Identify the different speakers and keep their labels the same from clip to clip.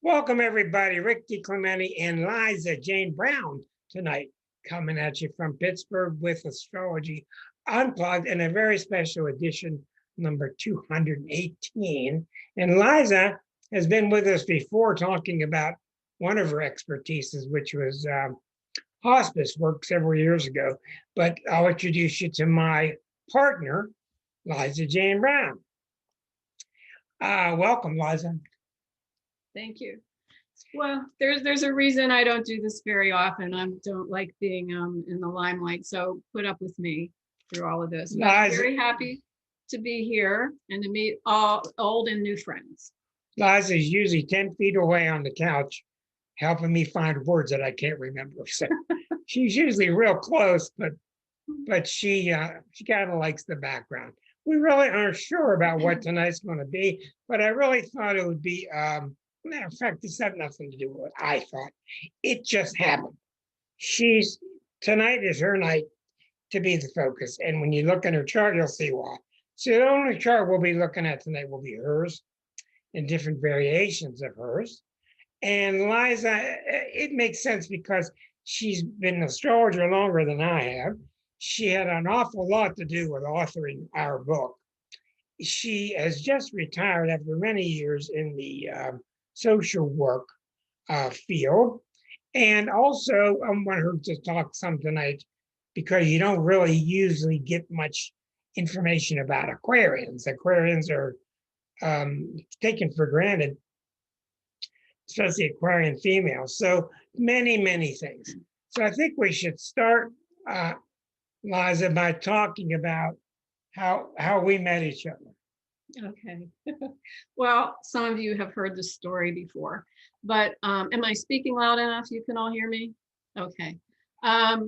Speaker 1: Welcome, everybody. Rick DiClemente and Liza Jane Brown tonight, coming at you from Pittsburgh with Astrology Unplugged and a very special edition, number 218. And Liza has been with us before talking about one of her expertises, which was hospice work several years ago. But I'll introduce you to my partner, Liza Jane Brown. Welcome, Liza.
Speaker 2: Thank you. Well, there's a reason I don't do this very often. I don't like being in the limelight, so put up with me through all of this. But I'm very happy to be here and to meet all old and new friends.
Speaker 1: Liza is usually 10 feet away on the couch, helping me find words that I can't remember. So she's usually real close, but she kind of likes the background. We really aren't sure about what tonight's going to be, but I really thought it would be. Matter of fact, this had nothing to do with what I thought. It just happened. Tonight is her night to be the focus. And when you look at her chart, you'll see why. So the only chart we'll be looking at tonight will be hers and different variations of hers. And Liza, it makes sense because she's been an astrologer longer than I have. She had an awful lot to do with authoring our book. She has just retired after many years in the social work field. And also, I want her to talk some tonight because you don't really usually get much information about Aquarians. Aquarians are taken for granted, especially Aquarian females. So many, many things. So I think we should start, Liza, by talking about how we met each other.
Speaker 2: Okay. Well, some of you have heard this story before, but am I speaking loud enough? You can all hear me? Okay. I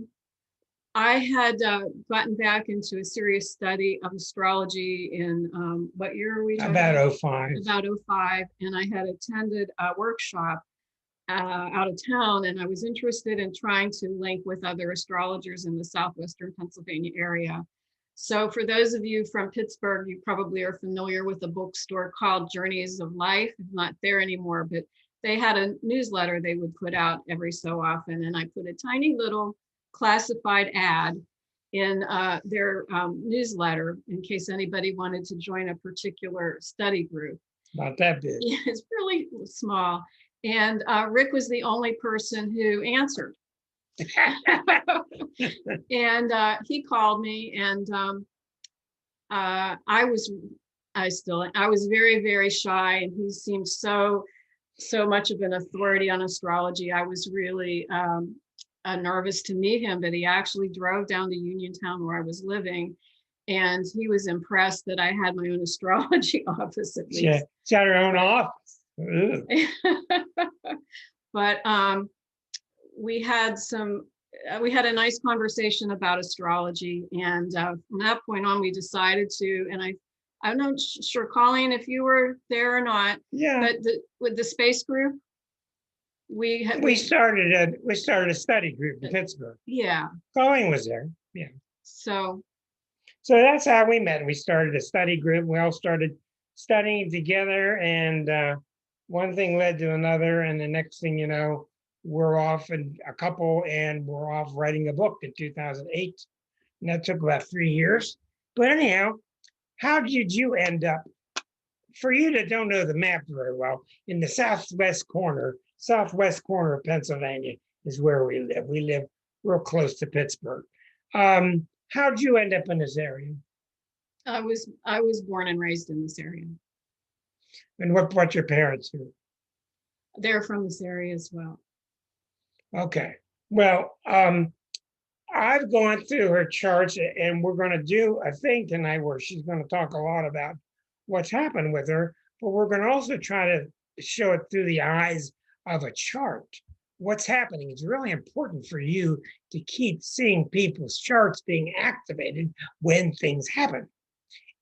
Speaker 2: had gotten back into a serious study of astrology in what year are we talking about?
Speaker 1: About 05.
Speaker 2: About 05. And I had attended a workshop out of town, and I was interested in trying to link with other astrologers in the southwestern Pennsylvania area. So for those of you from Pittsburgh, you probably are familiar with a bookstore called Journeys of Life. It's not there anymore, but they had a newsletter they would put out every so often. And I put a tiny little classified ad in their newsletter in case anybody wanted to join a particular study group.
Speaker 1: Not that big.
Speaker 2: Yeah, it's really small. And Rick was the only person who answered. And he called me, and I was very, very shy, and he seemed so much of an authority on astrology. I was really nervous to meet him, but he actually drove down to Uniontown where I was living, and he was impressed that I had my own astrology office at least.
Speaker 1: Yeah, she had her own office.
Speaker 2: But we had a nice conversation about astrology, and from that point on we decided to, and I'm not sure, Colleen, if you were there or not.
Speaker 1: Yeah.
Speaker 2: But with the space group, we
Speaker 1: started a study group in Pittsburgh.
Speaker 2: Yeah.
Speaker 1: Colleen was there. Yeah.
Speaker 2: So
Speaker 1: that's how we met. We started a study group. We all started studying together, and one thing led to another, and the next thing you know, we're off in a couple, and we're off writing a book in 2008. And that took about 3 years. But anyhow, how did you end up, for you that don't know the map very well, in the southwest corner of Pennsylvania is where we live. We live real close to Pittsburgh. How did you end up in this area?
Speaker 2: I was born and raised in this area.
Speaker 1: And what your parents do?
Speaker 2: They're from this area as well.
Speaker 1: Okay. Well, I've gone through her charts, and we're going to do a thing tonight where she's going to talk a lot about what's happened with her, but we're going to also try to show it through the eyes of a chart. What's happening? It's really important for you to keep seeing people's charts being activated when things happen.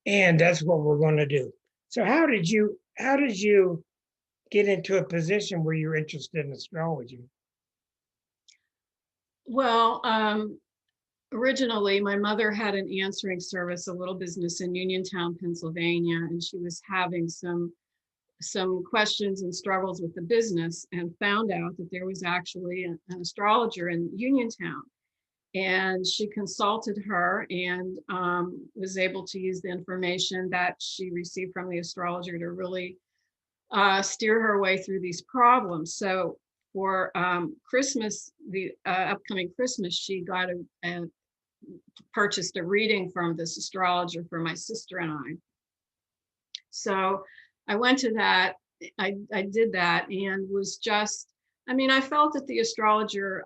Speaker 1: And that's what we're going to do. So how did you get into a position where you're interested in astrology?
Speaker 2: Well, originally my mother had an answering service, a little business in Uniontown, Pennsylvania, and she was having some some questions and struggles with the business, and found out that there was actually an astrologer in Uniontown. And she consulted her and was able to use the information that she received from the astrologer to really steer her way through these problems. So for Christmas, the upcoming Christmas, she got purchased a reading from this astrologer for my sister and I. So I went to that. I did that and was just, I mean, I felt that the astrologer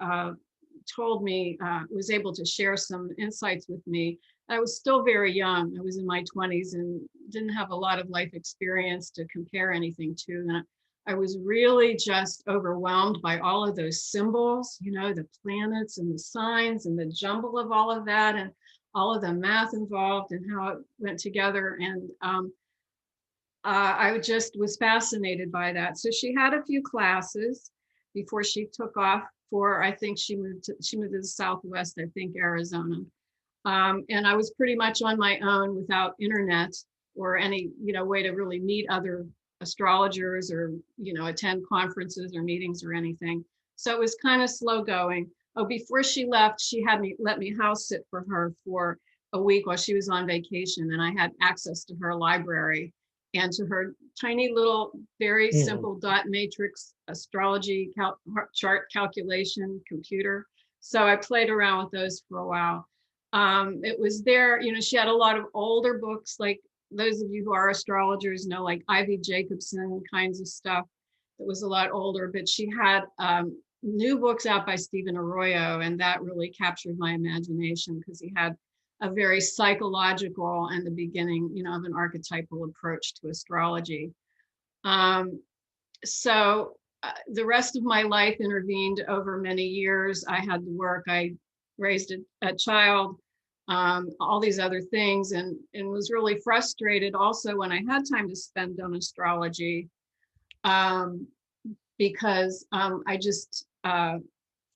Speaker 2: told me, was able to share some insights with me. I was still very young. I was in my 20s and didn't have a lot of life experience to compare anything to. And I was really just overwhelmed by all of those symbols, you know, the planets and the signs and the jumble of all of that and all of the math involved and how it went together. And I just was fascinated by that. So she had a few classes before she took off for, I think she moved to the Southwest, I think Arizona. And I was pretty much on my own without internet or any, you know, way to really meet other astrologers or, you know, attend conferences or meetings or anything. So it was kind of slow going. Oh, before she left, she had let me house sit for her for a week while she was on vacation, and I had access to her library and to her tiny little, very simple dot matrix astrology chart calculation computer. So I played around with those for a while. It was there, you know, she had a lot of older books, like those of you who are astrologers know, like Ivy Jacobson kinds of stuff that was a lot older, but she had new books out by Stephen Arroyo, and that really captured my imagination because he had a very psychological and the beginning, you know, of an archetypal approach to astrology. So the rest of my life intervened over many years. I had to work, I raised a child, all these other things, and was really frustrated also when I had time to spend on astrology, because I just,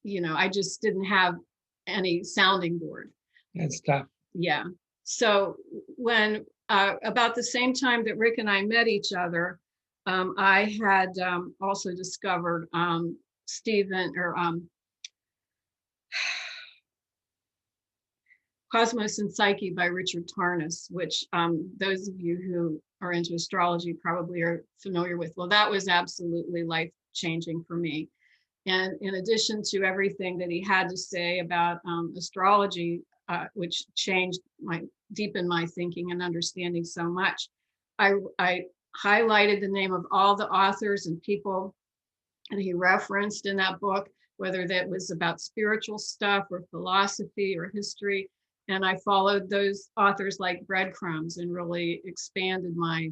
Speaker 2: you know, I just didn't have any sounding board.
Speaker 1: That's tough.
Speaker 2: Yeah. So when about the same time that Rick and I met each other, I had also discovered Stephen or Cosmos and Psyche by Richard Tarnas, which those of you who are into astrology probably are familiar with. Well, that was absolutely life-changing for me. And in addition to everything that he had to say about astrology, which deepened my thinking and understanding so much, I highlighted the name of all the authors and people that he referenced in that book, whether that was about spiritual stuff or philosophy or history. And I followed those authors like breadcrumbs and really expanded my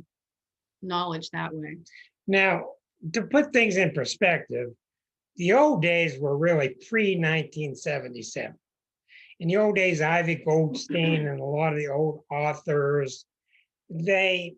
Speaker 2: knowledge that way.
Speaker 1: Now, to put things in perspective, the old days were really pre-1977. In the old days, Ivy Goldstein and a lot of the old authors, they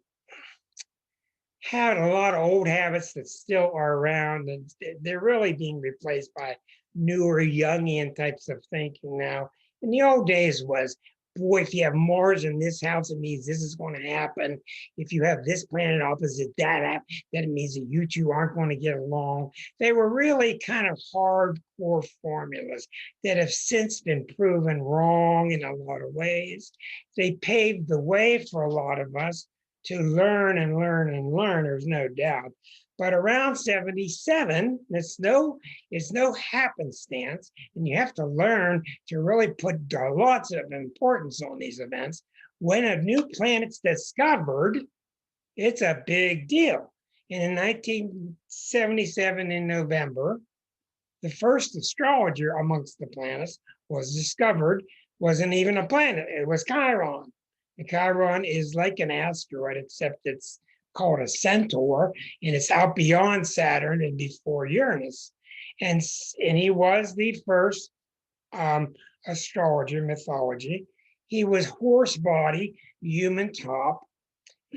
Speaker 1: had a lot of old habits that still are around, and they're really being replaced by newer Jungian types of thinking now. In the old days was, boy, if you have Mars in this house, it means this is going to happen. If you have this planet opposite that, then it means that you two aren't going to get along. They were really kind of hardcore formulas that have since been proven wrong in a lot of ways. They paved the way for a lot of us to learn and learn and learn, there's no doubt. But around 77, it's no happenstance, and you have to learn to really put lots of importance on these events. When a new planet's discovered, it's a big deal. And in 1977, in November, the first astrologer amongst the planets was discovered, wasn't even a planet, it was Chiron. And Chiron is like an asteroid, except it's called a centaur, and it's out beyond Saturn and before Uranus. And he was the first astrologer mythology. He was horse body, human top,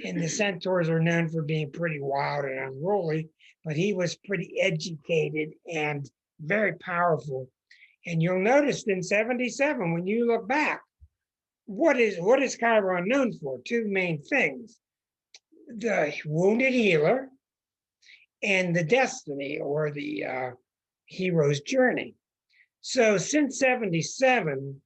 Speaker 1: and the centaurs are known for being pretty wild and unruly, but he was pretty educated and very powerful. And you'll notice in 77, when you look back, what is Chiron known for? Two main things: the wounded healer, and the destiny, or the hero's journey. So since 77,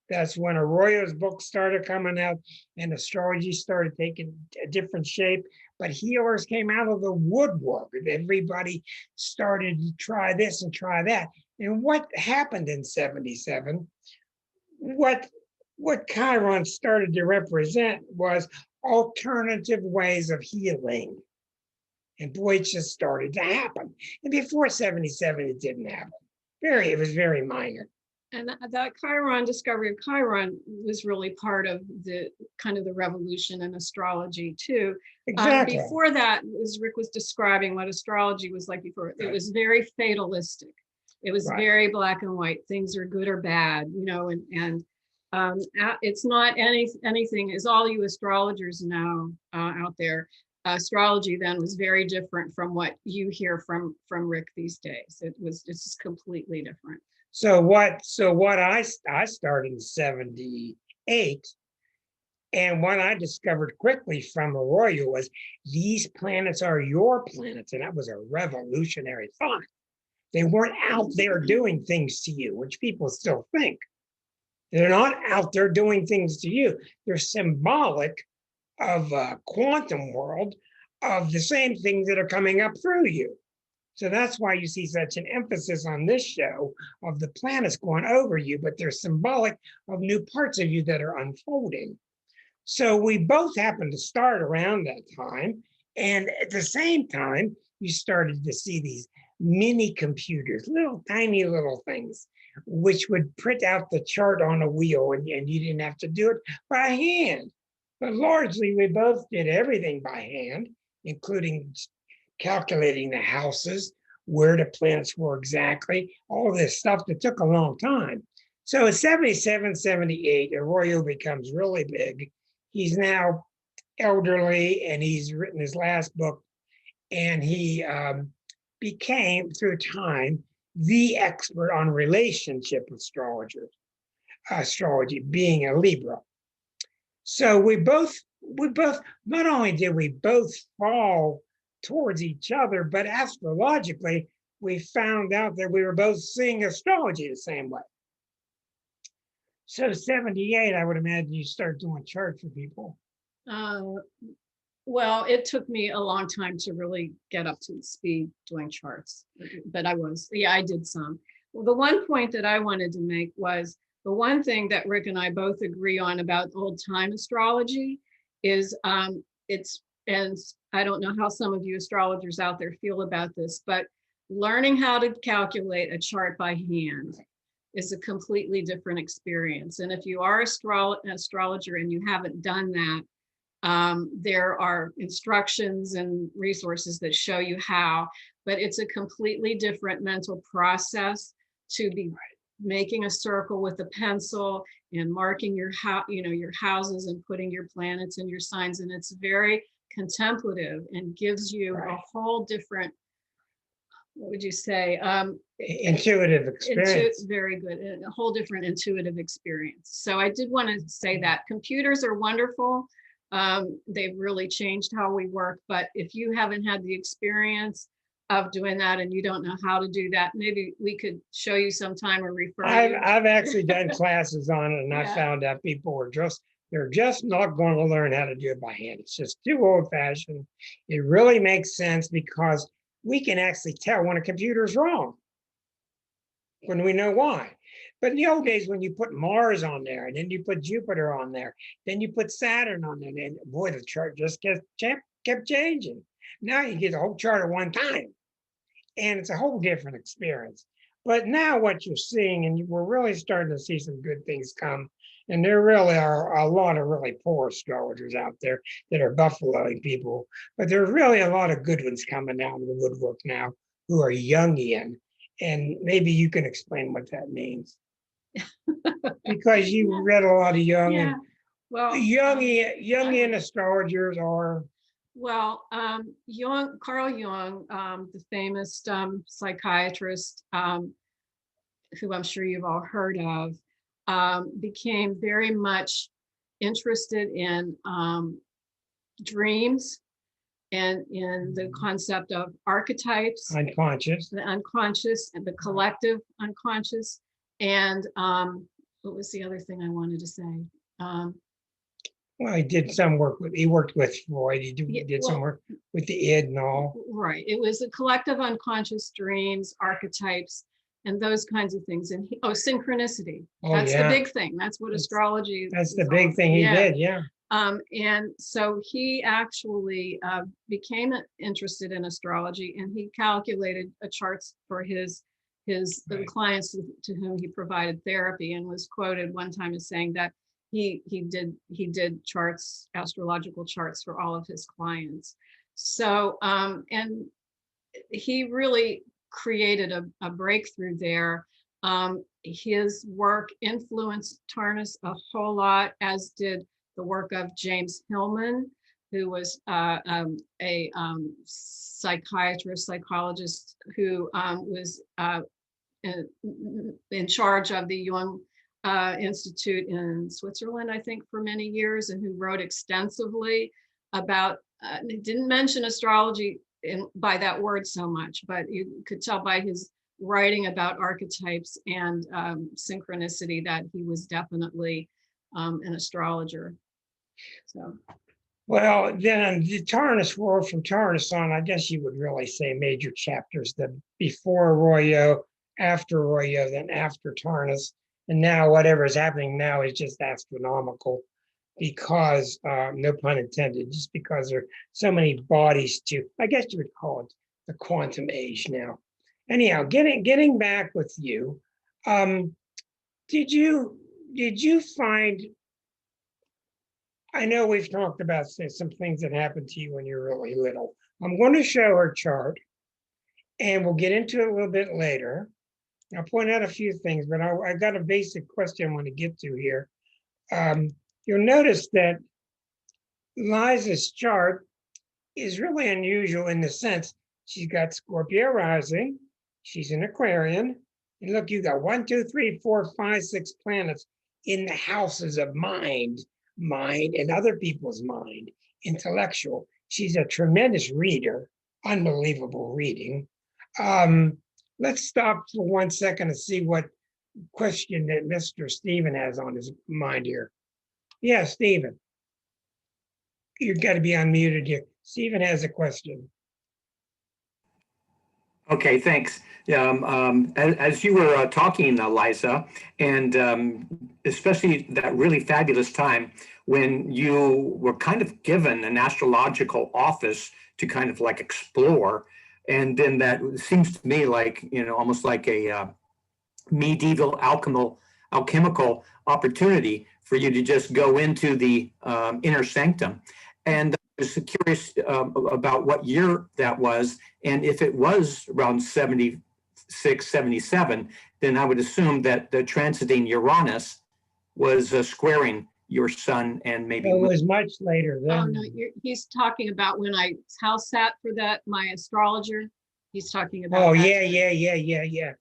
Speaker 1: that's when Arroyo's book started coming out and astrology started taking a different shape. But healers came out of the woodwork. Everybody started to try this and try that. And what happened in 77, what Chiron started to represent was alternative ways of healing. And boy, it just started to happen. And before 77, it didn't happen. It was very minor.
Speaker 2: And that Chiron, discovery of Chiron, was really part of the kind of the revolution in astrology too.
Speaker 1: Exactly.
Speaker 2: Before that, as Rick was describing what astrology was like before, it was very fatalistic. It was very black and white. Things are good or bad, you know, and it's not anything, as all you astrologers know out there. Astrology then was very different from what you hear from Rick these days. It's just completely different.
Speaker 1: So what I started in 78, and what I discovered quickly from Arroyo was these planets are your planets, and that was a revolutionary thought. They weren't out there doing things to you, which people still think. They're not out there doing things to you. They're symbolic of a quantum world of the same things that are coming up through you. So that's why you see such an emphasis on this show of the planets going over you, but they're symbolic of new parts of you that are unfolding. So we both happened to start around that time. And at the same time, you started to see these mini computers, little tiny little things, which would print out the chart on a wheel, and you didn't have to do it by hand. But largely, we both did everything by hand, including calculating the houses, where the planets were exactly, all this stuff that took a long time. So in 77, 78, Arroyo becomes really big. He's now elderly, and he's written his last book, and he became, through time, the expert on relationship astrology, being a Libra. So we both, not only did we both fall towards each other, but astrologically, we found out that we were both seeing astrology the same way. So 78, I would imagine you start doing charts for people.
Speaker 2: Well, it took me a long time to really get up to speed doing charts, but I did some. Well, the one point that I wanted to make was the one thing that Rick and I both agree on about old time astrology is and I don't know how some of you astrologers out there feel about this, but learning how to calculate a chart by hand is a completely different experience. And if you are an astrologer and you haven't done that, there are instructions and resources that show you how, but it's a completely different mental process to be making a circle with a pencil and marking your houses and putting your planets and your signs. And it's very contemplative and gives you a whole different, what would you say?
Speaker 1: Intuitive experience.
Speaker 2: Very good. A whole different intuitive experience. So I did want to say that computers are wonderful. They've really changed how we work. But if you haven't had the experience of doing that and you don't know how to do that, maybe we could show you sometime or refer you.
Speaker 1: I've actually done classes on it, and I found out people were they're just not going to learn how to do it by hand. It's just too old-fashioned. It really makes sense because we can actually tell when a computer's wrong, when we know why. But in the old days, when you put Mars on there, and then you put Jupiter on there, then you put Saturn on there, and boy, the chart just kept changing. Now you get the whole chart at one time, and it's a whole different experience. But now what you're seeing, and we're really starting to see some good things come, and there really are a lot of really poor astrologers out there that are buffaloing people, but there's really a lot of good ones coming out of the woodwork now who are Jungian, and maybe you can explain what that means. Because you read a lot of Jung, and
Speaker 2: well,
Speaker 1: Jungian astrologers are.
Speaker 2: Well, Carl Jung, the famous psychiatrist, who I'm sure you've all heard of, became very much interested in dreams and in the concept of archetypes,
Speaker 1: Unconscious.
Speaker 2: the unconscious and the collective unconscious. And what was the other thing I wanted to say?
Speaker 1: Well, he did some work with, he worked with Freud. He
Speaker 2: Yeah,
Speaker 1: did some
Speaker 2: well,
Speaker 1: work with the id and all.
Speaker 2: right. It was a collective unconscious dreams, archetypes, and those kinds of things. And synchronicity.
Speaker 1: Oh,
Speaker 2: That's
Speaker 1: yeah.
Speaker 2: the big thing. That's what astrology is.
Speaker 1: That's the
Speaker 2: all
Speaker 1: big
Speaker 2: about.
Speaker 1: thing he
Speaker 2: Yeah.
Speaker 1: did, yeah.
Speaker 2: And so he actually became interested in astrology, and he calculated charts for the
Speaker 1: Right.
Speaker 2: clients to whom he provided therapy, and was quoted one time as saying that he did charts, astrological charts for all of his clients. So and he really created a breakthrough there. His work influenced Tarnas a whole lot, as did the work of James Hillman, who was a psychiatrist, psychologist, who was in charge of the Jung Institute in Switzerland, I think, for many years, and who wrote extensively about, didn't mention astrology by that word so much, but you could tell by his writing about archetypes and synchronicity that he was definitely an astrologer. So,
Speaker 1: Well, then the Tarnas world, from Tarnas on, I guess you would really say major chapters: the before Arroyo, after Arroyo, then after Tarnas, and now whatever is happening now is just astronomical, because no pun intended, just because there are so many bodies to, I guess you would call it the quantum age now. Anyhow, getting back with you, did you find, I know we've talked about some things that happened to you when you were really little. I'm going to show her chart, and we'll get into it a little bit later. I'll point out a few things, but I got a basic question I want to get to here. You'll notice that Liza's chart is really unusual in the sense she's got Scorpio rising, she's an Aquarian, and look, you got 1, 2, 3, 4, 5, 6 planets in the houses of mind and other people's mind, intellectual. She's a tremendous reader, unbelievable reading. Let's stop for 1 second and see what question that Mr. Stephen has on his mind here. Yeah, Stephen. You've got to be unmuted here. Stephen has a question.
Speaker 3: Okay, thanks. As you were talking, Liza, and especially that really fabulous time when you were kind of given an astrological office to kind of like explore, and then that seems to me like, almost like a medieval alchemical opportunity for you to just go into the inner sanctum. And I was curious about what year that was, and if it was around 76, 77, then I would assume that the transiting Uranus was squaring your sun and maybe.
Speaker 1: It was much later
Speaker 2: oh
Speaker 1: then.
Speaker 2: no,
Speaker 1: He's
Speaker 2: talking about when I house sat for my astrologer. He's talking about.
Speaker 1: Oh,
Speaker 2: that
Speaker 1: yeah.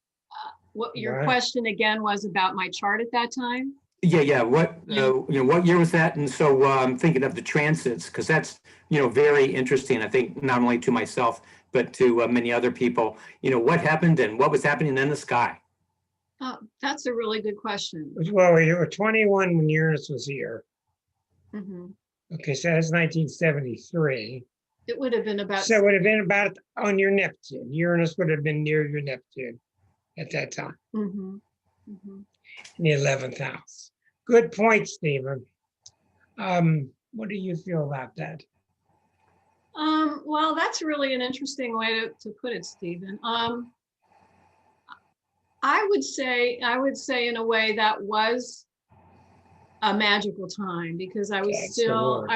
Speaker 2: What your
Speaker 1: Right.
Speaker 2: question again was about my chart at that time?
Speaker 3: Yeah. What what year was that? And so I'm thinking of the transits, because that's very interesting. I think not only to myself but to many other people. What happened and what was happening in the sky.
Speaker 2: That's a really good question.
Speaker 1: Well, you were 21 when Uranus was here.
Speaker 2: Mm-hmm.
Speaker 1: Okay, so that's 1973.
Speaker 2: It would have been about.
Speaker 1: So it would have been about on your Neptune. Uranus would have been near your Neptune at that time.
Speaker 2: Mm-hmm. Mm-hmm.
Speaker 1: In the 11th house. Good point, Stephen. What do you feel about that?
Speaker 2: Well, that's really an interesting way to put it, Stephen. I would say in a way that was a magical time, because I was still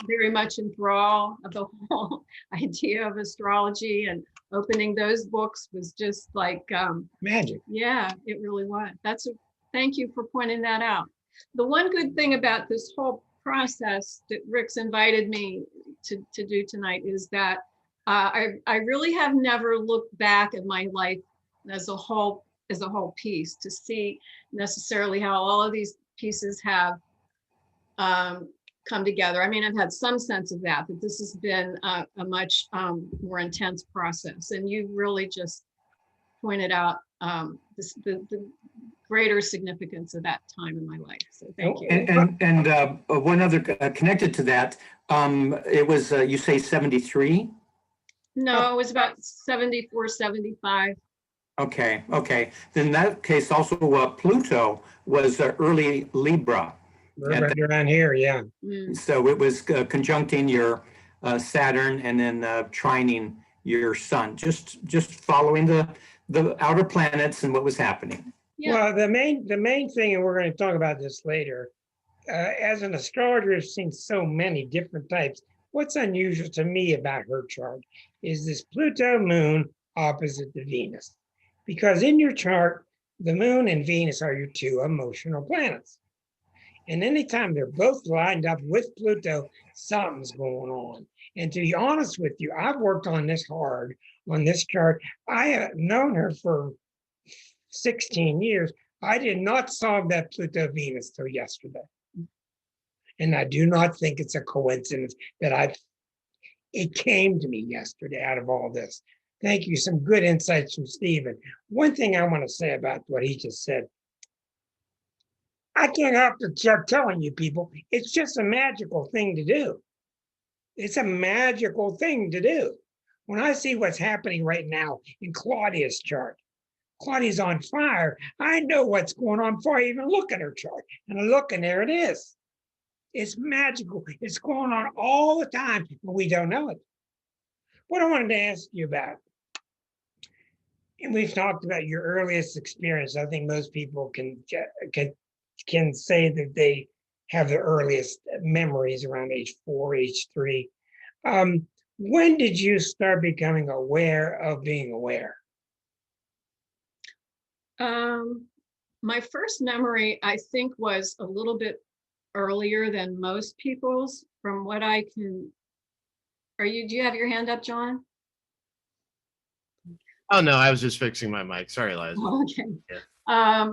Speaker 2: very much enthralled of the whole idea of astrology, and opening those books was just like
Speaker 1: magic.
Speaker 2: Yeah, it really was. Thank you for pointing that out. The one good thing about this whole process that Rick's invited me to do tonight is that I really have never looked back at my life as a whole piece to see necessarily how all of these pieces have come together. I mean, I've had some sense of that, but this has been a much more intense process. And you really just pointed out the greater significance of that time in my life. So thank you.
Speaker 3: And one other connected to that, it was, you say 73?
Speaker 2: No, it was about 74, 75.
Speaker 3: Okay. Then in that case, also Pluto was early Libra.
Speaker 1: We're right around here, yeah.
Speaker 3: So it was conjuncting your Saturn and then trining your sun, just following the outer planets and what was happening.
Speaker 2: Yeah.
Speaker 1: Well, the main thing, and we're going to talk about this later, as an astrologer, I've seen so many different types. What's unusual to me about her chart is this Pluto moon opposite the Venus. Because in your chart, the moon and Venus are your two emotional planets. And anytime they're both lined up with Pluto, something's going on. And to be honest with you, I've worked on this hard on this chart. I have known her for 16 years. I did not solve that Pluto Venus till yesterday. And I do not think it's a coincidence that it came to me yesterday out of all this. Thank you. Some good insights from Stephen. One thing I want to say about what he just said, I can't help but telling you people, it's just a magical thing to do. It's a magical thing to do. When I see what's happening right now in Claudia's chart, Claudia's on fire. I know what's going on before I even look at her chart. And I look and there it is. It's magical. It's going on all the time, but we don't know it. What I wanted to ask you about, and we've talked about your earliest experience. I think most people can say that they have their earliest memories around age 4, age 3. When did you start becoming aware of being aware?
Speaker 2: My first memory, I think, was a little bit earlier than most people's. From what I can, do you have your hand up, John?
Speaker 4: Oh no, I was just fixing my mic. Sorry, Liza.
Speaker 2: Oh, okay.
Speaker 4: Yeah.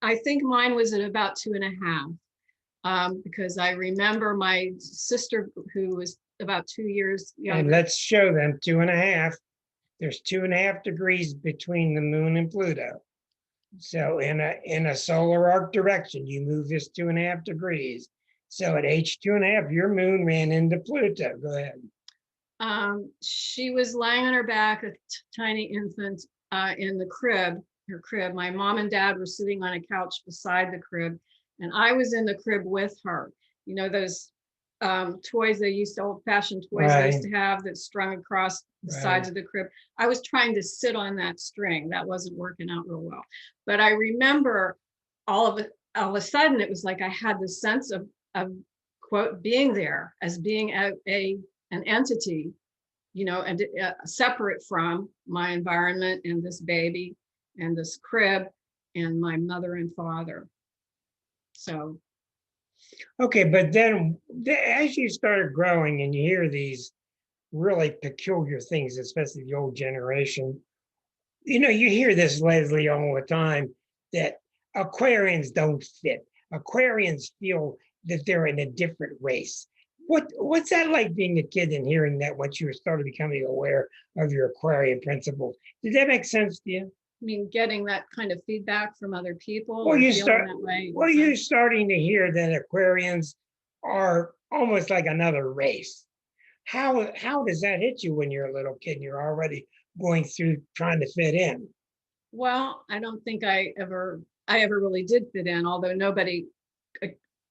Speaker 2: I think mine was at about 2.5, because I remember my sister, who was about 2 years younger.
Speaker 1: And let's show them 2.5. There's 2.5 degrees between the moon and Pluto. So in a solar arc direction, you move this 2.5 degrees. So at age 2.5, your moon ran into Pluto. Go ahead.
Speaker 2: She was lying on her back, a tiny infant, in the crib, her crib. My mom and dad were sitting on a couch beside the crib, and I was in the crib with her. You know, those toys old-fashioned toys they used to have that strung across the sides of the crib. I was trying to sit on that string. That wasn't working out real well. But I remember all of a sudden, it was like I had the sense of quote, being there as being an entity, you know, and separate from my environment and this baby and this crib and my mother and father. So.
Speaker 1: Okay, but then as you started growing and you hear these really peculiar things, especially the old generation, you know, you hear this, Leslie, all the time, that Aquarians don't fit. Aquarians feel that they're in a different race. What's that like being a kid and hearing that once you started becoming aware of your Aquarian principles? Did that make sense to you?
Speaker 2: I mean, getting that kind of feedback from other people.
Speaker 1: Well,
Speaker 2: Well,
Speaker 1: you're starting to hear that Aquarians are almost like another race. How does that hit you when you're a little kid and you're already going through trying to fit in?
Speaker 2: Well, I don't think I ever really did fit in, although nobody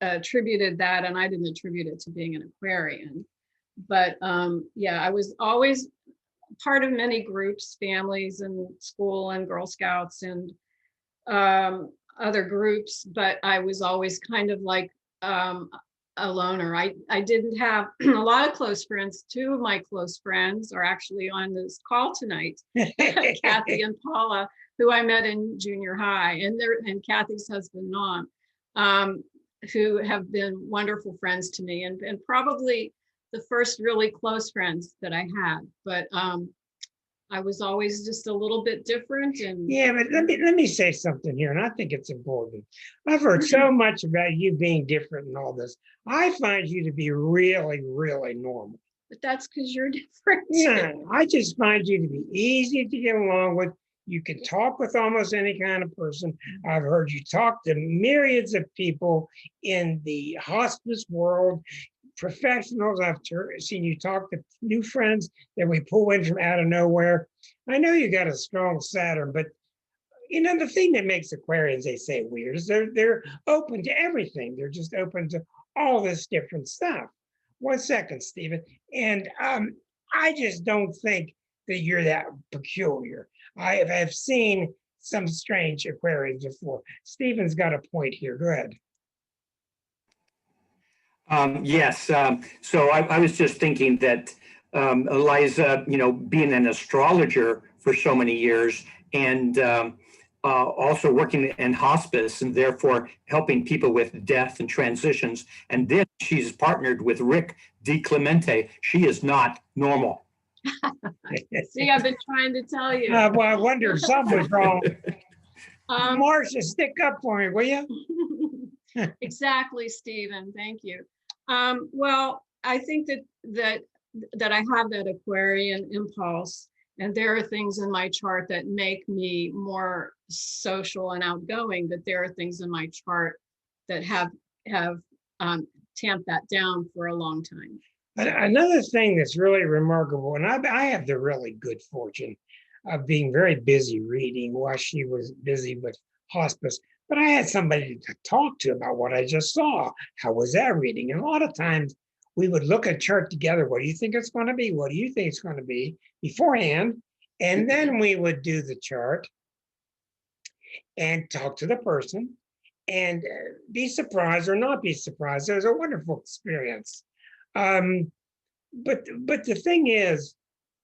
Speaker 2: attributed that, and I didn't attribute it to being an Aquarian. But yeah, I was always part of many groups, families and school and Girl Scouts and other groups, but I was always kind of like a loner. I didn't have a lot of close friends. 2 of my close friends are actually on this call tonight, Kathy and Paula, who I met in junior high, and Kathy's husband, Nom, who have been wonderful friends to me, and probably the first really close friends that I had. But I was always just a little bit different and
Speaker 1: Yeah, but let me say something here, and I think it's important. I've heard so much about you being different and all this. I find you to be really, really normal.
Speaker 2: but that's because you're different
Speaker 1: Yeah,
Speaker 2: too.
Speaker 1: I just find you to be easy to get along with. You can talk with almost any kind of person. I've heard you talk to myriads of people in the hospice world, professionals. I've seen you talk to new friends that we pull in from out of nowhere. I know you got a strong Saturn, but the thing that makes Aquarians, they say, weird is they're open to everything. They're just open to all this different stuff. 1 second, Stephen. And I just don't think that you're that peculiar. I have seen some strange Aquarians before. Stephen's got a point here. Go ahead.
Speaker 3: Yes. So I was just thinking that Eliza, being an astrologer for so many years and also working in hospice and therefore helping people with death and transitions. And then she's partnered with Rick DiClemente. She is not normal.
Speaker 2: See, I've been trying to tell you.
Speaker 1: Well, I wonder if something was wrong.
Speaker 2: Um,
Speaker 1: Marcia, stick up for me, will you?
Speaker 2: Exactly, Stephen. Thank you. Well, I think that I have that Aquarian impulse, and there are things in my chart that make me more social and outgoing. But there are things in my chart that have tamped that down for a long time.
Speaker 1: Another thing that's really remarkable, and I have the really good fortune of being very busy reading while she was busy with hospice. But I had somebody to talk to about what I just saw. How was that reading? And a lot of times we would look at a chart together. What do you think it's going to be? What do you think it's going to be beforehand? And then we would do the chart and talk to the person and be surprised or not be surprised. It was a wonderful experience. But the thing is,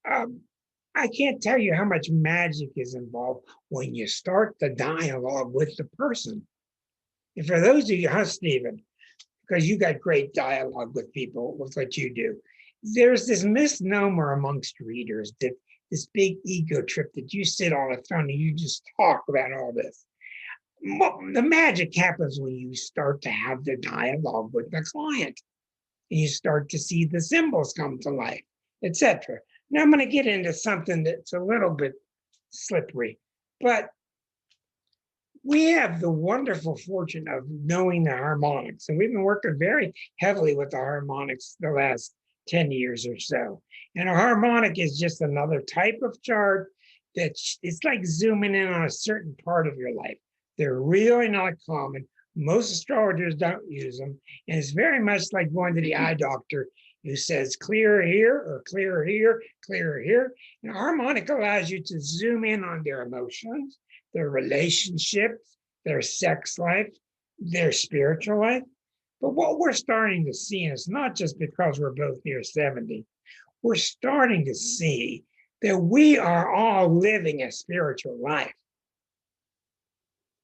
Speaker 1: I can't tell you how much magic is involved when you start the dialogue with the person. And for those of you, Stephen, because you got great dialogue with people with what you do, there's this misnomer amongst readers that this big ego trip that you sit on a throne and you just talk about all this. The magic happens when you start to have the dialogue with the client. And you start to see the symbols come to life, etc. Now I'm going to get into something that's a little bit slippery, but we have the wonderful fortune of knowing the harmonics, and we've been working very heavily with the harmonics the last 10 years or so. And a harmonic is just another type of chart that it's like zooming in on a certain part of your life. They're really not common. Most astrologers don't use them. And it's very much like going to the eye doctor who says clear here or clear here, clear here. And harmonic allows you to zoom in on their emotions, their relationships, their sex life, their spiritual life. But what we're starting to see, and it's not just because we're both near 70, we're starting to see that we are all living a spiritual life.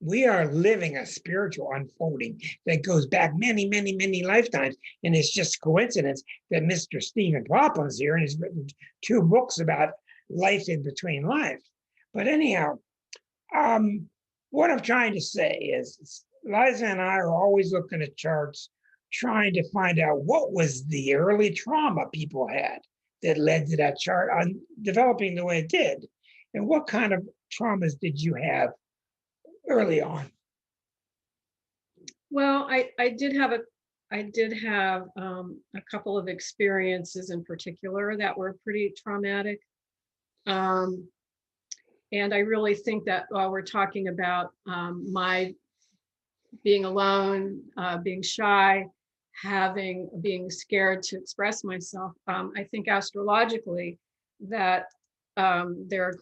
Speaker 1: We are living a spiritual unfolding that goes back many, many, many lifetimes. And it's just coincidence that Mr. Stephen Poplin's here and he's written 2 books about life in between life. But anyhow, what I'm trying to say is Liza and I are always looking at charts, trying to find out what was the early trauma people had that led to that chart on developing the way it did. And what kind of traumas did you have early on?
Speaker 2: Well, I did have a couple of experiences in particular that were pretty traumatic. And I really think that while we're talking about my being alone, being shy, being scared to express myself, I think astrologically that there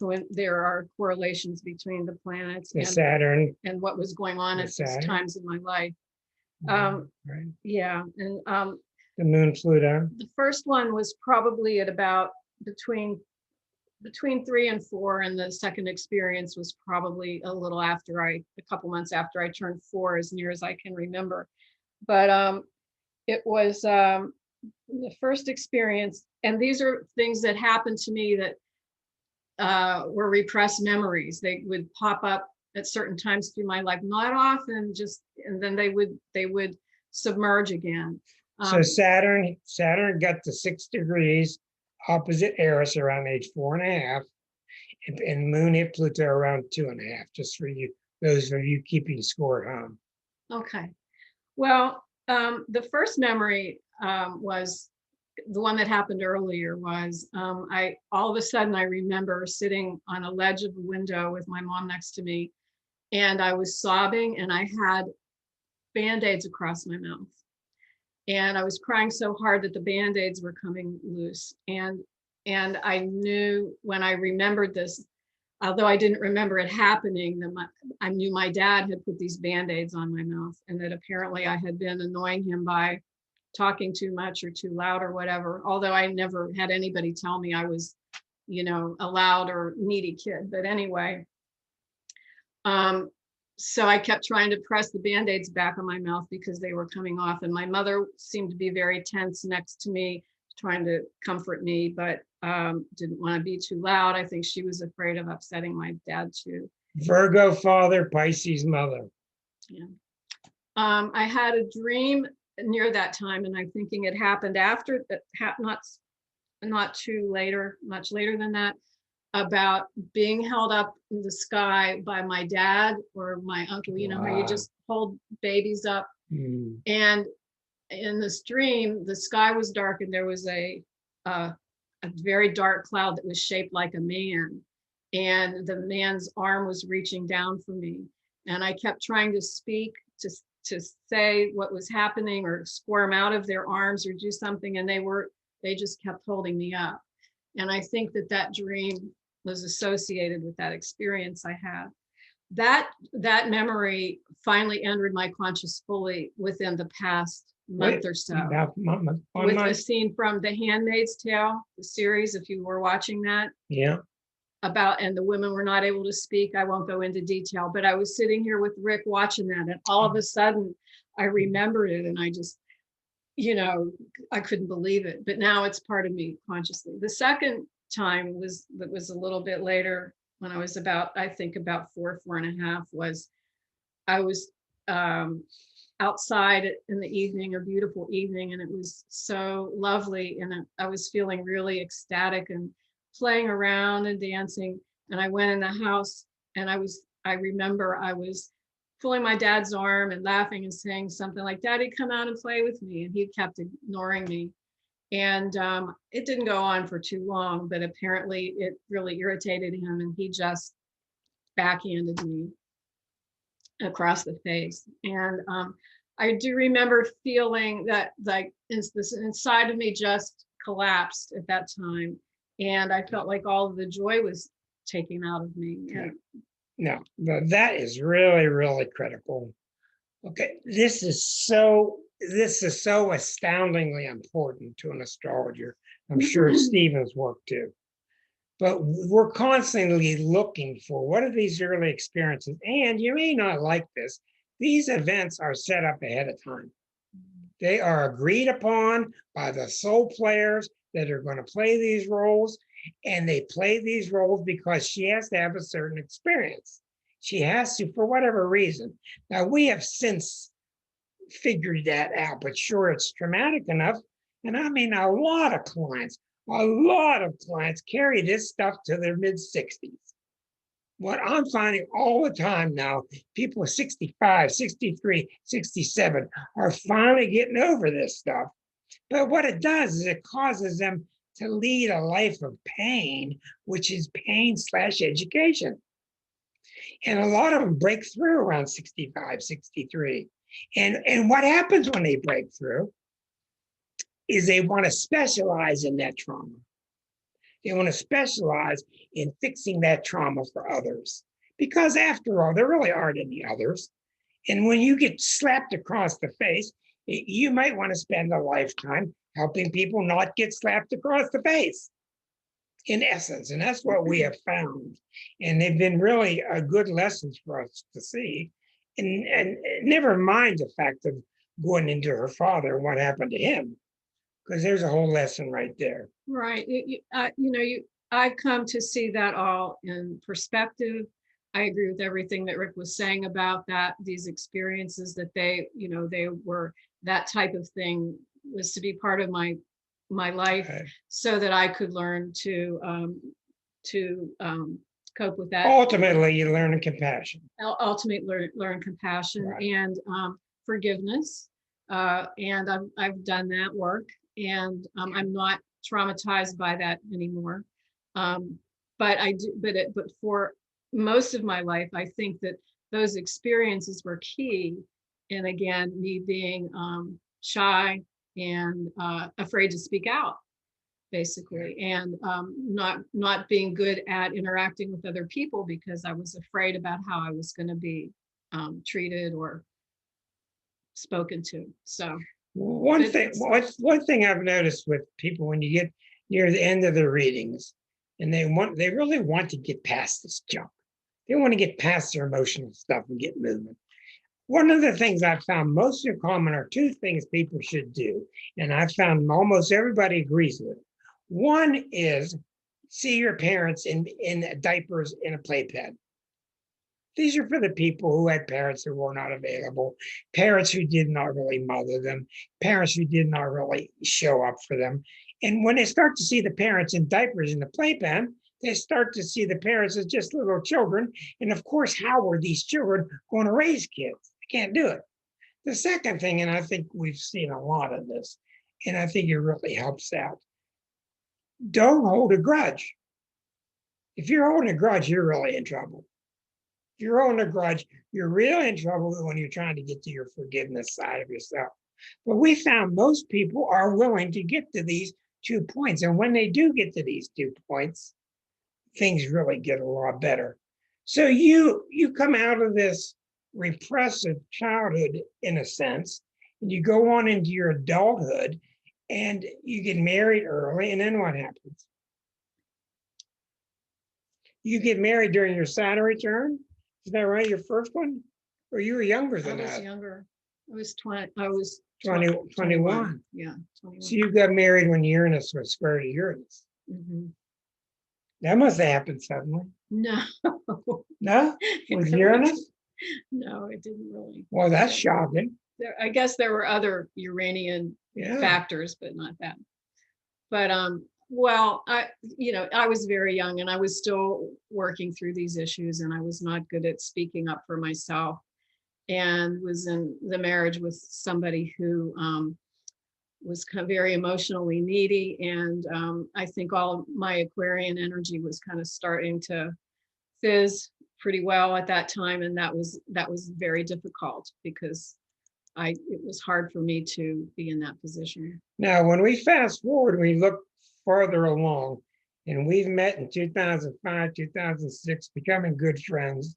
Speaker 2: are correlations between the planets
Speaker 1: and Saturn
Speaker 2: and what was going on at these times in my life.
Speaker 1: Right.
Speaker 2: Yeah, and
Speaker 1: The moon, Pluto.
Speaker 2: the first one was probably at about between 3 and 4, and the second experience was probably a couple months after I turned 4, as near as I can remember. But it was the first experience, and these are things that happened to me that were repressed memories. They would pop up at certain times through my life, not often, and then they would submerge again.
Speaker 1: So Saturn got to 6 degrees opposite Eris around age 4.5, and Moon hit Pluto around 2.5. Just for you, those of you keeping score at home.
Speaker 2: Okay. Well, the first memory was the one that happened earlier. Was I all of a sudden I remember sitting on a ledge of a window with my mom next to me, and I was sobbing, and I had Band-Aids across my mouth. And I was crying so hard that the Band-Aids were coming loose. And I knew when I remembered this, although I didn't remember it happening, that I knew my dad had put these Band-Aids on my mouth, and that apparently I had been annoying him by talking too much or too loud or whatever. Although I never had anybody tell me I was, a loud or needy kid. But anyway, so I kept trying to press the Band-Aids back on my mouth because they were coming off. And my mother seemed to be very tense next to me, trying to comfort me, but didn't want to be too loud. I think she was afraid of upsetting my dad too.
Speaker 1: Virgo father, Pisces mother.
Speaker 2: Yeah. I had a dream near that time, and I'm thinking it happened after that, not much later than that, about being held up in the sky by my dad or my uncle. How you just hold babies up. And in this dream, the sky was dark, and there was a very dark cloud that was shaped like a man, and the man's arm was reaching down for me, and I kept trying to speak to say what was happening or squirm out of their arms or do something, and they just kept holding me up. And I think that dream was associated with that experience I had. That memory finally entered my conscious fully within the past month or so.
Speaker 1: About
Speaker 2: With a scene from The Handmaid's Tale, the series, if you were watching that.
Speaker 1: Yeah.
Speaker 2: And the women were not able to speak. I won't go into detail, but I was sitting here with Rick watching that, and all of a sudden I remembered it, and I just, I couldn't believe it. But now it's part of me consciously. The second time was a little bit later, when I was about 4.5, was I was outside in the evening, a beautiful evening, and it was so lovely, and I was feeling really ecstatic and playing around and dancing. And I went in the house, and I remember I was pulling my dad's arm and laughing and saying something like, "Daddy, come out and play with me." And he kept ignoring me. And it didn't go on for too long, but apparently it really irritated him, and he just backhanded me across the face. And I do remember feeling that like this inside of me just collapsed at that time. And I felt like all of the joy was taken out of me.
Speaker 1: No, that is really, really critical. Okay, this is so astoundingly important to an astrologer. I'm sure it's Stephen's work too. But we're constantly looking for what are these early experiences. And you may not like this. These events are set up ahead of time. They are agreed upon by the soul players that are going to play these roles. And they play these roles because she has to have a certain experience. She has to, for whatever reason. Now, we have since figured that out, but sure, it's traumatic enough. And I mean, a lot of clients carry this stuff to their mid-60s. What I'm finding all the time now, people 65, 63, 67 are finally getting over this stuff. But what it does is it causes them to lead a life of pain, which is pain/education. And a lot of them break through around 65, 63. And what happens when they break through is they want to specialize in that trauma. They want to specialize in fixing that trauma for others. Because after all, there really aren't any others. And when you get slapped across the face, you might want to spend a lifetime helping people not get slapped across the face, in essence. And that's what we have found. And they've been really good lessons for us to see. And never mind the fact of going into her father and what happened to him, because there's a whole lesson right there.
Speaker 2: Right. I've come to see that all in perspective. I agree with everything that Rick was saying about that, these experiences that they, you know, they were, that type of thing was to be part of my life,
Speaker 1: Right.
Speaker 2: so that I could learn to cope with that.
Speaker 1: Ultimately, you learn compassion.
Speaker 2: Ultimately learn compassion
Speaker 1: Right.
Speaker 2: and forgiveness. And I've done that work, and I'm not traumatized by that anymore. But I do, but for most of my life, I think that those experiences were key. And again, me being shy and afraid to speak out, basically, and not being good at interacting with other people because I was afraid about how I was going to be treated or spoken to. So
Speaker 1: One thing I've noticed with people when you get near the end of the readings, and they really want to get past this junk. They want to get past their emotional stuff and get moving. One of the things I've found most in common are two things people should do, and I've found almost everybody agrees with it. One is see your parents in diapers in a playpen. These are for the people who had parents who were not available, parents who did not really mother them, parents who did not really show up for them. And when they start to see the parents in diapers in the playpen, they start to see the parents as just little children. And of course, how are these children going to raise kids? They can't do it. The second thing, and I think we've seen a lot of this, and I think it really helps out, don't hold a grudge. If you're holding a grudge, you're really in trouble. If you're holding a grudge, you're really in trouble when you're trying to get to your forgiveness side of yourself. But we found most people are willing to get to these 2 points. And when they do get to these 2 points, things really get a lot better. So you come out of this repressive childhood, in a sense, and you go on into your adulthood, and you get married early, and then what happens? You get married during your Saturn return? Is that right? Your first one? Or you were younger
Speaker 2: I
Speaker 1: than
Speaker 2: was
Speaker 1: that?
Speaker 2: younger. I was 20. I was
Speaker 1: 21.
Speaker 2: Yeah, 21.
Speaker 1: So you got married when Uranus was square to Uranus.
Speaker 2: Mhm.
Speaker 1: That must have happened suddenly.
Speaker 2: No,
Speaker 1: No? With
Speaker 2: It really
Speaker 1: Uranus?
Speaker 2: no, it didn't really.
Speaker 1: Well, that's shocking.
Speaker 2: I guess there were other Uranian
Speaker 1: Yeah.
Speaker 2: factors, but not that. But well, I was very young and I was still working through these issues, and I was not good at speaking up for myself, and was in the marriage with somebody who was kind of very emotionally needy. And I think all of my Aquarian energy was kind of starting to fizz pretty well at that time. And that was very difficult because it was hard for me to be in that position.
Speaker 1: Now, when we fast forward, we look farther along, and we've met in 2005, 2006, becoming good friends,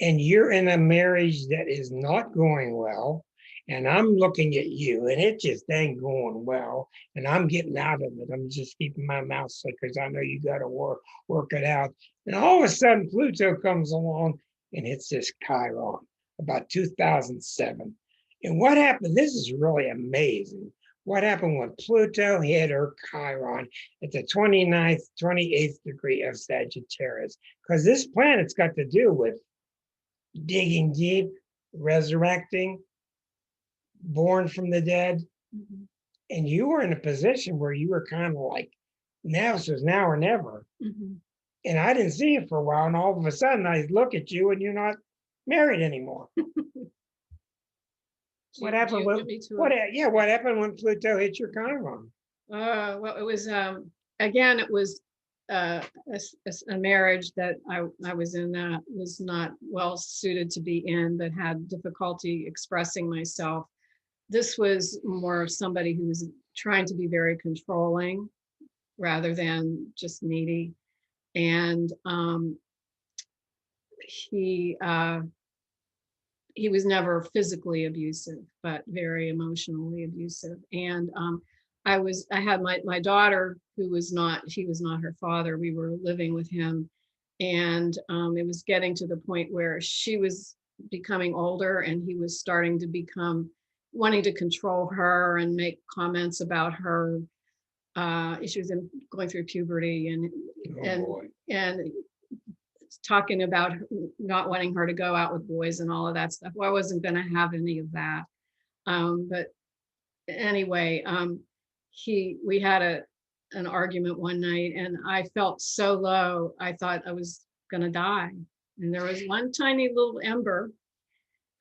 Speaker 1: and you're in a marriage that is not going well, and I'm looking at you, and it just ain't going well, and I'm getting out of it. I'm just keeping my mouth shut because I know you got to work it out. And all of a sudden, Pluto comes along and hits this Chiron about 2007. And what happened? This is really amazing. What happened when Pluto hit her Chiron at the 29th, 28th degree of Sagittarius? Because this planet's got to do with digging deep, resurrecting, born from the dead.
Speaker 2: Mhm.
Speaker 1: And you were in a position where you were kind of like, now it was now or never.
Speaker 2: Mhm.
Speaker 1: And I didn't see it for a while. And all of a sudden I look at you and you're not married anymore. What happened? What happened when Pluto hit your Chiron?
Speaker 2: Well, it was again, it was a marriage that I was in that was not well suited to be in, but had difficulty expressing myself. This was more of somebody who was trying to be very controlling rather than just needy. And he was never physically abusive, but very emotionally abusive. And I had my daughter, he was not her father. We were living with him, and it was getting to the point where she was becoming older, and he was starting to become wanting to control her and make comments about her she was going through puberty
Speaker 1: Oh,
Speaker 2: and
Speaker 1: boy.
Speaker 2: and talking about not wanting her to go out with boys and all of that stuff. Well, I wasn't going to have any of that. But anyway, we had an argument one night, and I felt so low. I thought I was going to die. And there was one tiny little ember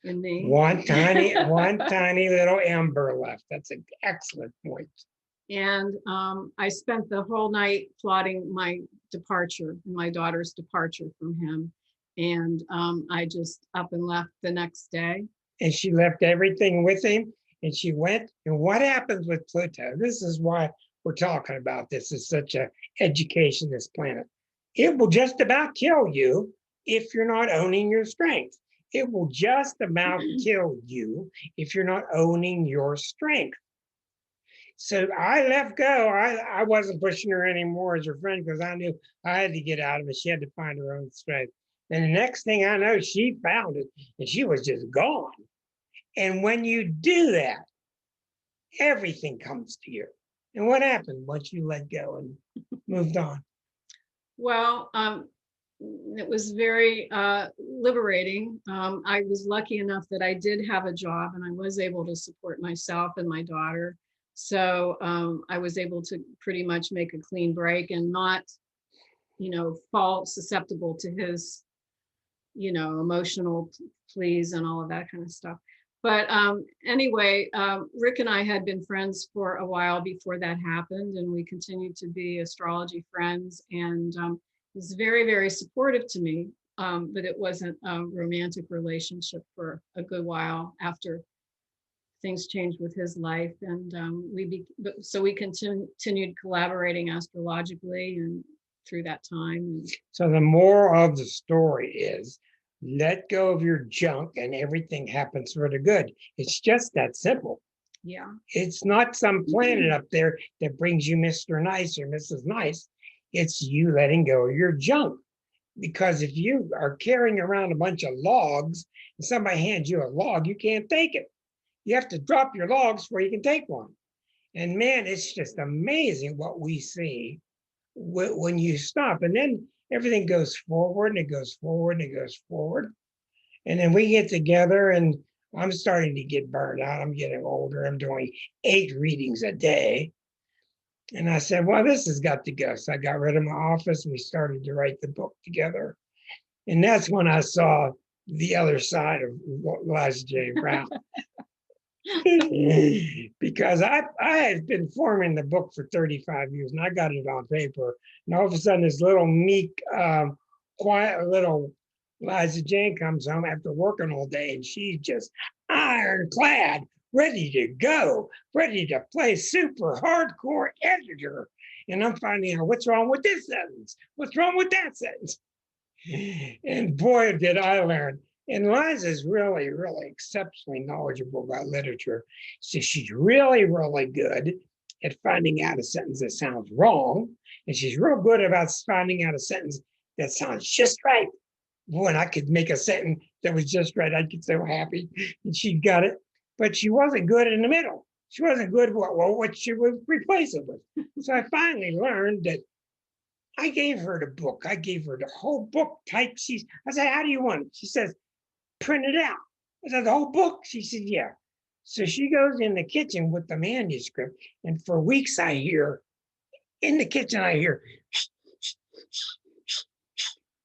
Speaker 2: in me.
Speaker 1: One tiny little ember left. That's an excellent point.
Speaker 2: And I spent the whole night plotting my departure, my daughter's departure from him. And I just up and left the next day.
Speaker 1: And she left everything with him and she went. And what happens with Pluto? This is why we're talking about this. It's such a education, this planet. It will just about kill you if you're not owning your strength. It will just about kill you if you're not owning your strength. So I let go. I wasn't pushing her anymore as her friend because I knew I had to get out of it. She had to find her own strength. And the next thing I know, she found it and she was just gone. And when you do that, everything comes to you. And what happened once you let go and moved on?
Speaker 2: Well, it was very liberating. I was lucky enough that I did have a job and I was able to support myself and my daughter. So I was able to pretty much make a clean break and not, fall susceptible to his, emotional pleas and all of that kind of stuff. But anyway, Rick and I had been friends for a while before that happened, and we continued to be astrology friends. And he was very, very supportive to me, but it wasn't a romantic relationship for a good while after things changed with his life. And so we continued collaborating astrologically and through that time.
Speaker 1: So the moral of the story is let go of your junk and everything happens for the good. It's just that simple.
Speaker 2: Yeah.
Speaker 1: It's not some planet up there that brings you Mr. Nice or Mrs. Nice. It's you letting go of your junk. Because if you are carrying around a bunch of logs and somebody hands you a log, you can't take it. You have to drop your logs before you can take one. And man, it's just amazing what we see when you stop. And then everything goes forward and it goes forward and it goes forward. And then we get together and I'm starting to get burned out. I'm getting older. I'm doing 8 readings a day. And I said, well, this has got to go. So I got rid of my office and we started to write the book together. And that's when I saw the other side of Liza Jane Brown. Because I had been forming the book for 35 years and I got it on paper. And all of a sudden, this little meek, quiet little Liza Jane comes home after working all day and she's just ironclad, ready to go, ready to play super hardcore editor. And I'm finding out what's wrong with this sentence? What's wrong with that sentence? And boy, did I learn. And Liza's really, really exceptionally knowledgeable about literature. So she's really, really good at finding out a sentence that sounds wrong. And she's real good about finding out a sentence that sounds just right. When I could make a sentence that was just right, I'd get so happy. And she got it. But she wasn't good in the middle. She wasn't good with what she would replace it with. So I finally learned that I gave her the book. I gave her the whole book type. I said, how do you want it? She says, print it out. I said, the whole book? She said, yeah. So she goes in the kitchen with the manuscript. And for weeks I hear, in the kitchen, I hear,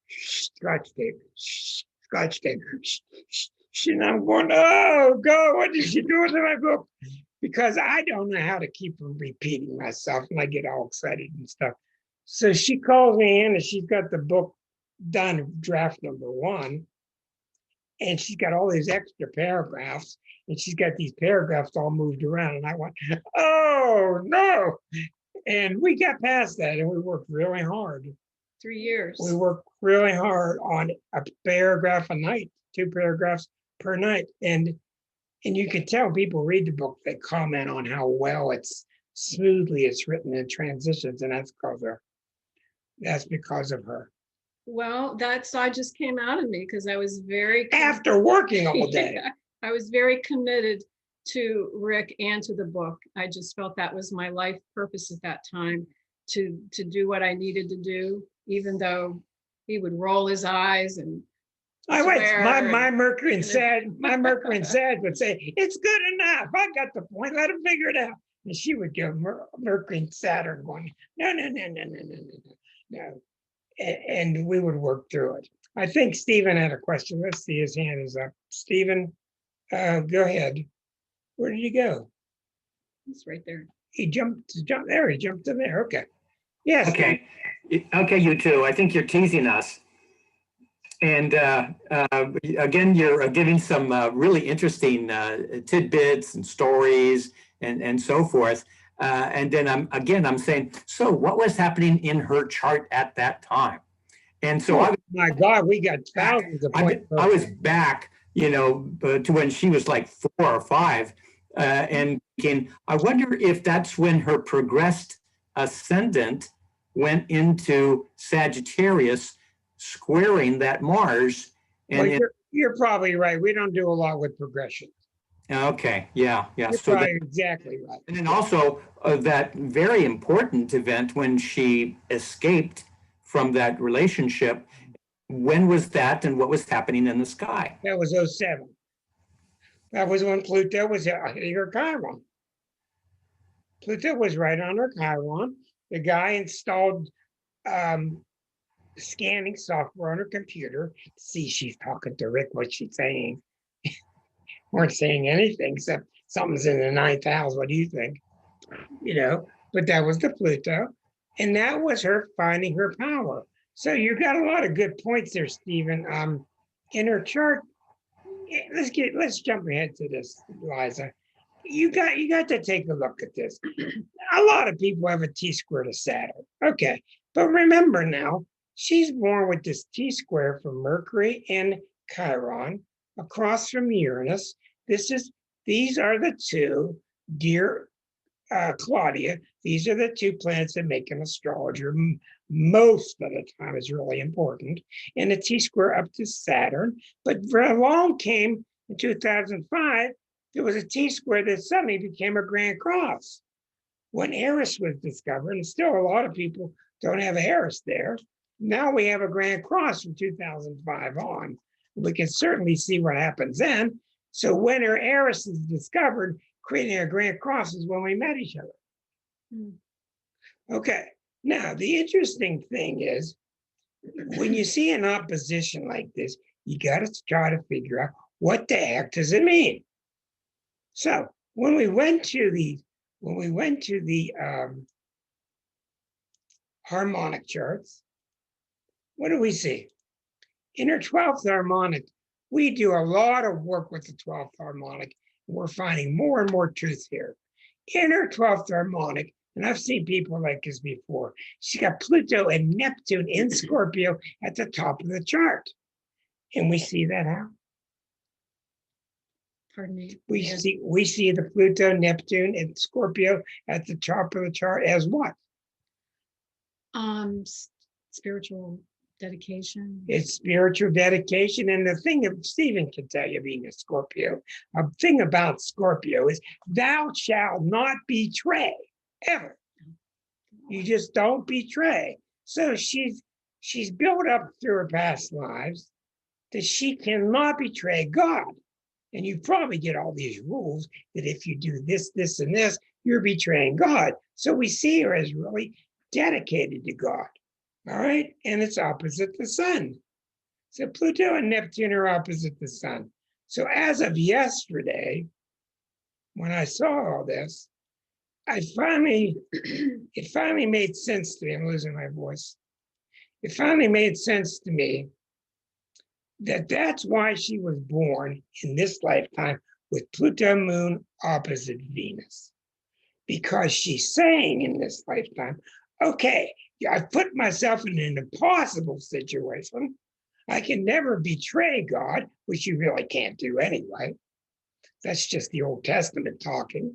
Speaker 1: Scotch tape, Scotch tape. And I'm going, oh God, what did she do with my book? Because I don't know how to keep from repeating myself and I get all excited and stuff. So she calls me in and she's got the book done, draft number 1. And she's got all these extra paragraphs and she's got these paragraphs all moved around. And I went, oh no. And we got past that and we worked really hard.
Speaker 2: 3 years.
Speaker 1: We worked really hard on a paragraph a night, 2 paragraphs per night. And you can tell people read the book, they comment on how well smoothly it's written in transitions. And that's because of her.
Speaker 2: Well, that side just came out of me because I was very
Speaker 1: after working all day.
Speaker 2: I was very committed to Rick and to the book. I just felt that was my life purpose at that time, to do what I needed to do, even though he would roll his eyes and
Speaker 1: I went, my
Speaker 2: swear
Speaker 1: Mercury and
Speaker 2: and-
Speaker 1: my Mercury and Sag would say, it's good enough. I got the point. Let him figure it out. And she would go Mercury and Saturn going, no, no, no, no, no, no, no, no, no. And we would work through it. I think Stephen had a question. Let's see, his hand is up. Stephen, go ahead. Where did he go?
Speaker 2: It's right there.
Speaker 1: He jumped there. He jumped to there. Okay. Yes.
Speaker 3: Okay, okay, you two, I think you're teasing us. And again, you're giving some really interesting tidbits and stories and so forth. And then I'm saying, so what was happening in her chart at that time? And so
Speaker 1: Oh, my God, we got thousands of points.
Speaker 3: I was back, to when she was like 4 or 5, and thinking, I wonder if that's when her progressed ascendant went into Sagittarius, squaring that Mars.
Speaker 1: Well,
Speaker 3: And
Speaker 1: you're probably right. We don't do a lot with progression.
Speaker 3: okay, yeah.
Speaker 1: You're
Speaker 3: So
Speaker 1: probably exactly right.
Speaker 3: and then also that very important event when she escaped from that relationship. When was that, and what was happening in the sky?
Speaker 1: That was 07. That was when Pluto was hitting her Chiron. Pluto was right on her Chiron. The guy installed scanning software on her computer. See, she's talking to Rick. What's she saying? Weren't saying anything except something's in the 9th house. What do you think? But that was the Pluto. And that was her finding her power. So you got a lot of good points there, Stephen. In her chart, let's jump ahead to this, Liza. You got to take a look at this. A lot of people have a T-square to Saturn. Okay, but remember now, she's born with this T-square from Mercury and Chiron across from Uranus. These are the two, dear Claudia, these are the 2 planets that make an astrologer most of the time is really important. And a T-square up to Saturn. But along came in 2005, there was a T-square that suddenly became a Grand Cross. When Eris was discovered, and still a lot of people don't have Eris there. Now we have a Grand Cross from 2005 on. We can certainly see what happens then. So when her Eris is discovered, creating a Grand Cross is when we met each other. Okay, now the interesting thing is, when you see an opposition like this, you got to try to figure out what the heck does it mean. So when we went to the harmonic charts, what do we see? In our 12th harmonic, we do a lot of work with the 12th harmonic. We're finding more and more truth here. In her 12th harmonic, and I've seen people like this before, she got Pluto and Neptune in Scorpio at the top of the chart. And we see that how?
Speaker 2: Pardon me.
Speaker 1: We see the Pluto, Neptune, and Scorpio at the top of the chart as what?
Speaker 2: Spiritual dedication.
Speaker 1: It's spiritual dedication. And the thing that Stephen can tell you, being a Scorpio, a thing about Scorpio is thou shalt not betray ever. You just don't betray. So she's built up through her past lives that she cannot betray God. And you probably get all these rules that if you do this, this, and this, you're betraying God. So we see her as really dedicated to God. All right. And it's opposite the sun. So Pluto and Neptune are opposite the sun. So as of yesterday, when I saw all this, it finally made sense to me. I'm losing my voice. It finally made sense to me that that's why she was born in this lifetime with Pluto moon opposite Venus. Because she's saying in this lifetime, okay, I've put myself in an impossible situation. I can never betray God, which you really can't do anyway. That's just the Old Testament talking.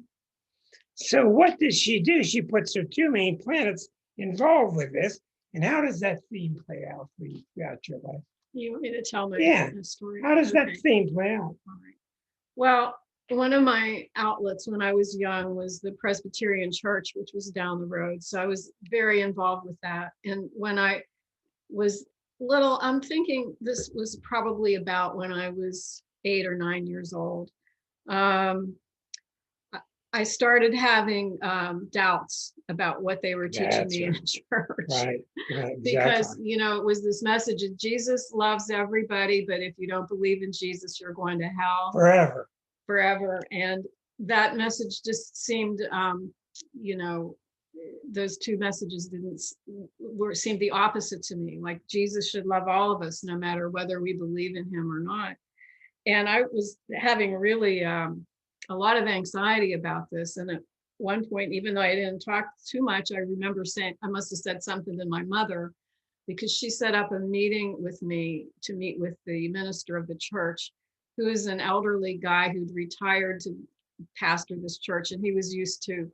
Speaker 1: So what does she do? She puts her 2 main planets involved with this. And how does that theme play out for you throughout your life?
Speaker 2: You want me to tell my
Speaker 1: Yeah.
Speaker 2: story?
Speaker 1: How does that
Speaker 2: Okay.
Speaker 1: theme play out?
Speaker 2: All right. Well, one of my outlets when I was young was the Presbyterian Church, which was down the road. So I was very involved with that. And when I was little, I'm thinking this was probably about when I was 8 or 9 years old. I started having doubts about what they were teaching me in church.
Speaker 1: Right,
Speaker 2: Because,
Speaker 1: exactly.
Speaker 2: it was this message of Jesus loves everybody, but if you don't believe in Jesus, you're going to hell
Speaker 1: Forever.
Speaker 2: forever. And that message just seemed, those two messages seemed the opposite to me. Like Jesus should love all of us, no matter whether we believe in him or not. And I was having really a lot of anxiety about this. And at one point, even though I didn't talk too much, I remember saying, I must have said something to my mother, because she set up a meeting with me to meet with the minister of the church, who is an elderly guy who'd retired to pastor this church. And he was used to,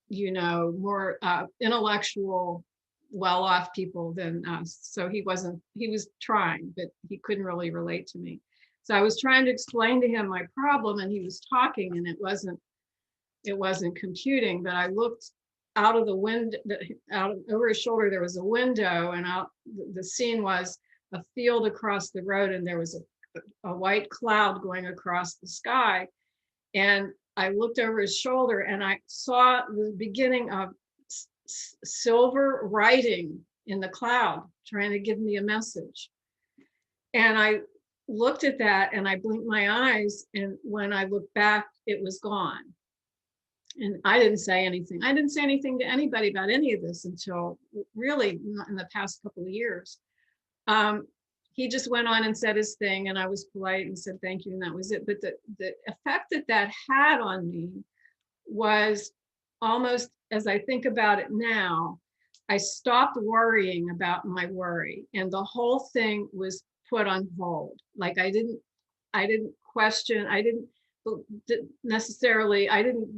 Speaker 2: more intellectual, well-off people than us. So he was trying, but he couldn't really relate to me. So I was trying to explain to him my problem, and he was talking, and it wasn't computing. But I looked out of the window, over his shoulder, there was a window, and the scene was a field across the road, and there was a white cloud going across the sky. And I looked over his shoulder, and I saw the beginning of silver writing in the cloud, trying to give me a message. And I looked at that, and I blinked my eyes, and when I looked back, it was gone. And I didn't say anything. I didn't say anything to anybody about any of this until really in the past couple of years. He just went on and said his thing, and I was polite and said thank you, and that was it. But the effect that had on me was almost, as I think about it now, I stopped worrying about my worry, and the whole thing was put on hold. Like I didn't question, I didn't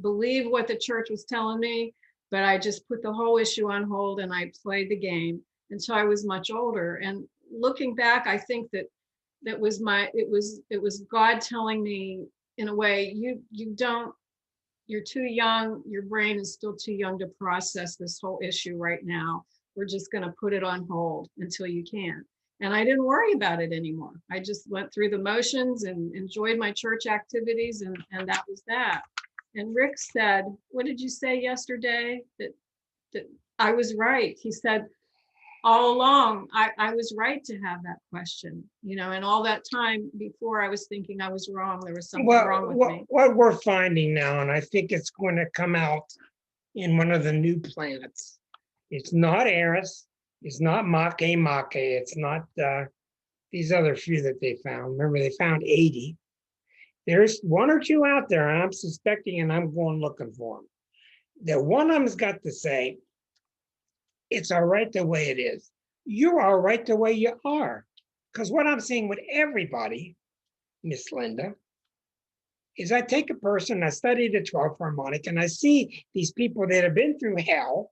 Speaker 2: believe what the church was telling me, but I just put the whole issue on hold, and I played the game until I was much older. And looking back, I think that it was God telling me, in a way, you're too young, your brain is still too young to process this whole issue right now. We're just going to put it on hold until you can. And I didn't worry about it anymore. I just went through the motions and enjoyed my church activities, and that was that. And Rick said, what did you say yesterday? That I was right. He said, all along, I was right to have that question, and all that time before I was thinking I was wrong. There was something wrong with me.
Speaker 1: What we're finding now, and I think it's going to come out in one of the new planets, it's not Eris, it's not Make, it's not these other few that they found. Remember, they found 80. There's one or two out there, and I'm suspecting, and I'm going looking for them. That one of them's got to say, it's all right the way it is. You're all right the way you are. Because what I'm seeing with everybody, Miss Linda, is I take a person, I study the 12th harmonic, and I see these people that have been through hell,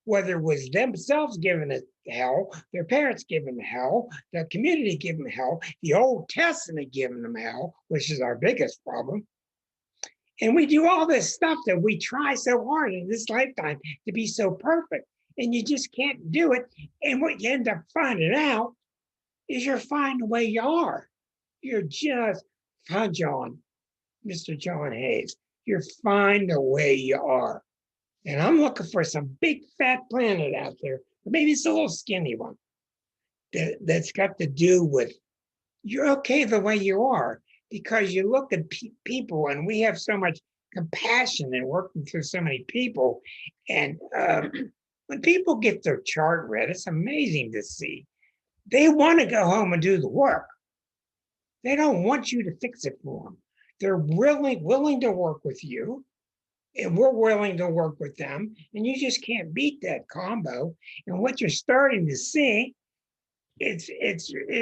Speaker 1: whether it was themselves giving it hell, their parents giving them hell, the community giving them hell, the Old Testament giving them hell, which is our biggest problem. And we do all this stuff that we try so hard in this lifetime to be so perfect, and you just can't do it. And what you end up finding out is you're fine the way you are. You're just fine, John, Mr. John Hayes. You're fine the way you are. And I'm looking for some big fat planet out there, or maybe it's a little skinny one, that's got to do with you're okay the way you are, because you look at people, and we have so much compassion in working through so many people. And when people get their chart read, it's amazing to see. They want to go home and do the work. They don't want you to fix it for them. They're really willing to work with you, and we're willing to work with them, and you just can't beat that combo. And what you're starting to see, it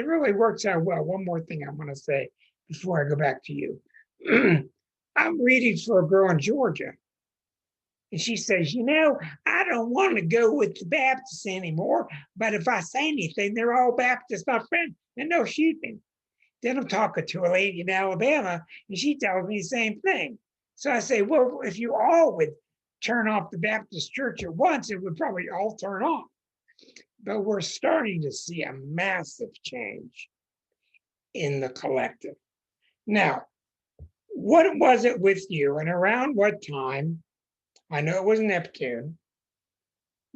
Speaker 1: really works out well. One more thing I want to say before I go back to you. I'm reading for a girl in Georgia, and she says, I don't want to go with the Baptists anymore, but if I say anything, they're all Baptists, my friend, and no shooting. Then I'm talking to a lady in Alabama, and she tells me the same thing. So I say, well, if you all would turn off the Baptist church at once, it would probably all turn off. But we're starting to see a massive change in the collective. Now, what was it with you, and around what time? I know it was Neptune.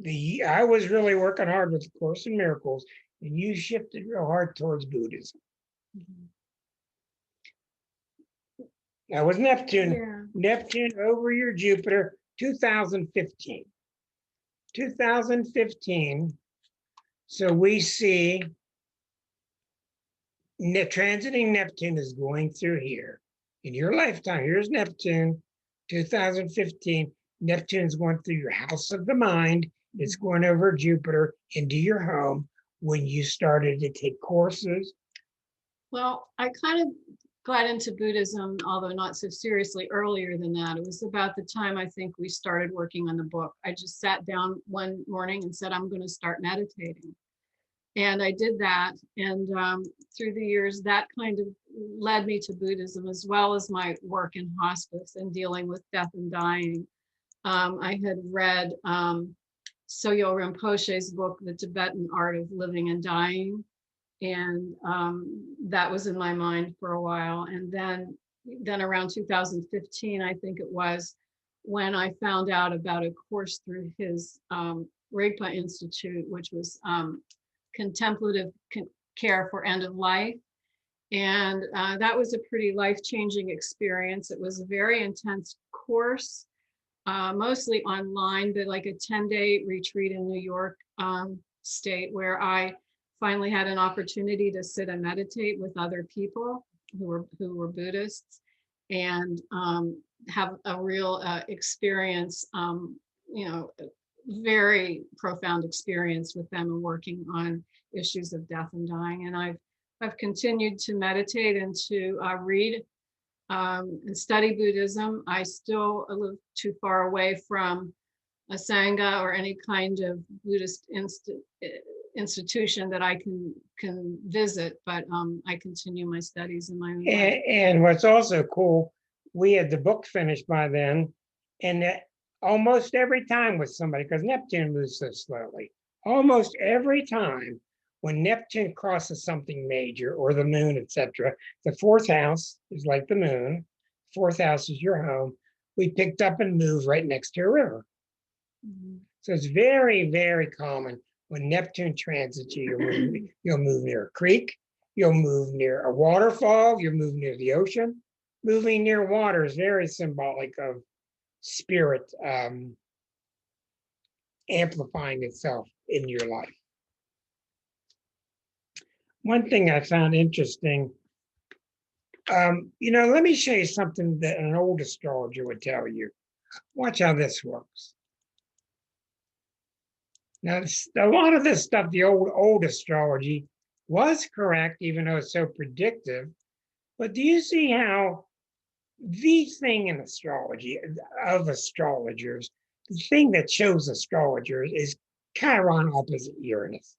Speaker 1: I was really working hard with the Course in Miracles, and you shifted real hard towards Buddhism. That was Neptune.
Speaker 2: Yeah.
Speaker 1: Neptune over your Jupiter, 2015. 2015. So we see transiting Neptune is going through here in your lifetime. Here's Neptune, 2015. Neptune's going through your house of the mind. It's going over Jupiter into your home when you started to take courses.
Speaker 2: Well, I kind of got into Buddhism, although not so seriously, earlier than that. It was about the time I think we started working on the book. I just sat down one morning and said, I'm going to start meditating. And I did that. And through the years, that kind of led me to Buddhism, as well as my work in hospice and dealing with death and dying. I had read Soyo Rinpoche's book, The Tibetan Art of Living and Dying. And that was in my mind for a while. And then around 2015, I think it was, when I found out about a course through his Rigpa Institute, which was contemplative care for end of life. And that was a pretty life-changing experience. It was a very intense course, mostly online, but like a 10-day retreat in New York State, where I finally had an opportunity to sit and meditate with other people who were Buddhists, and have a real experience, very profound experience with them and working on issues of death and dying. And I've continued to meditate and to read and study Buddhism. I still live too far away from a Sangha or any kind of Buddhist institution that I can visit, but I continue my studies in my own way.
Speaker 1: And what's also cool, we had the book finished by then, and almost every time with somebody, because Neptune moves so slowly, almost every time when Neptune crosses something major, or the moon, etc., the fourth house is like the moon, fourth house is your home, we picked up and moved right next to a river.
Speaker 2: Mhm.
Speaker 1: So it's very, very common when Neptune transits you, you'll move near a creek, you'll move near a waterfall, you'll move near the ocean. Moving near water is very symbolic of spirit amplifying itself in your life. One thing I found interesting, let me show you something that an old astrologer would tell you. Watch how this works. Now, a lot of this stuff, the old astrology was correct, even though it's so predictive. But do you see how the thing in astrology, of astrologers, the thing that shows astrologers is Chiron opposite Uranus,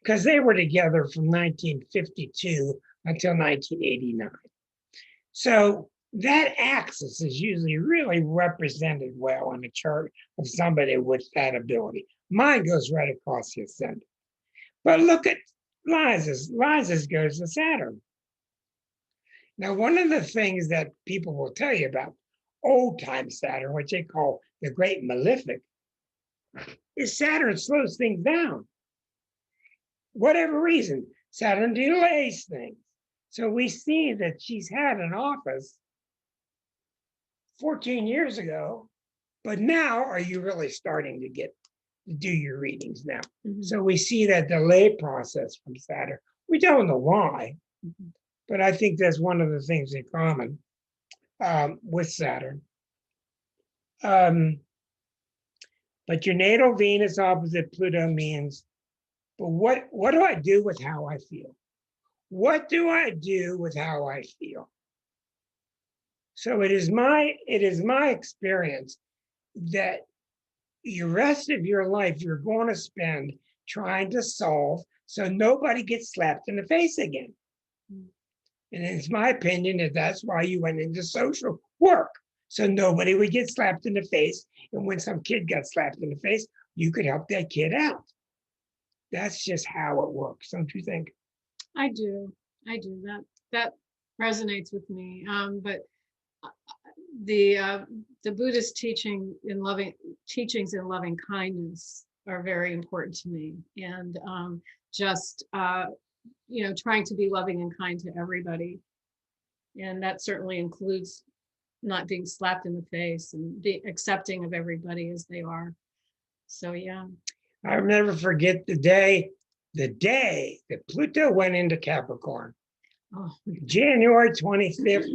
Speaker 1: because they were together from 1952 until 1989. So that axis is usually really represented well in a chart of somebody with that ability. Mine goes right across the ascendant. But look at Liza's. Liza's goes to Saturn. Now, one of the things that people will tell you about old time Saturn, which they call the Great Malefic, is Saturn slows things down. Whatever reason, Saturn delays things. So we see that she's had an office 14 years ago, but now are you really starting to do your readings now?
Speaker 2: Mhm.
Speaker 1: So we see that delay process from Saturn. We don't know why, but I think that's one of the things in common with Saturn. But your natal Venus opposite Pluto means, but what do I do with how I feel? What do I do with how I feel? So it is my experience that the rest of your life you're going to spend trying to solve so nobody gets slapped in the face again. And it's my opinion that that's why you went into social work. So nobody would get slapped in the face. And when some kid got slapped in the face, you could help that kid out. That's just how it works, don't you think?
Speaker 2: I do. That resonates with me. But the Buddhist teachings in loving kindness are very important to me, and just trying to be loving and kind to everybody, and that certainly includes not being slapped in the face and be accepting of everybody as they are. So yeah.
Speaker 1: I'll never forget the day that Pluto went into Capricorn.
Speaker 2: Oh,
Speaker 1: January 25th,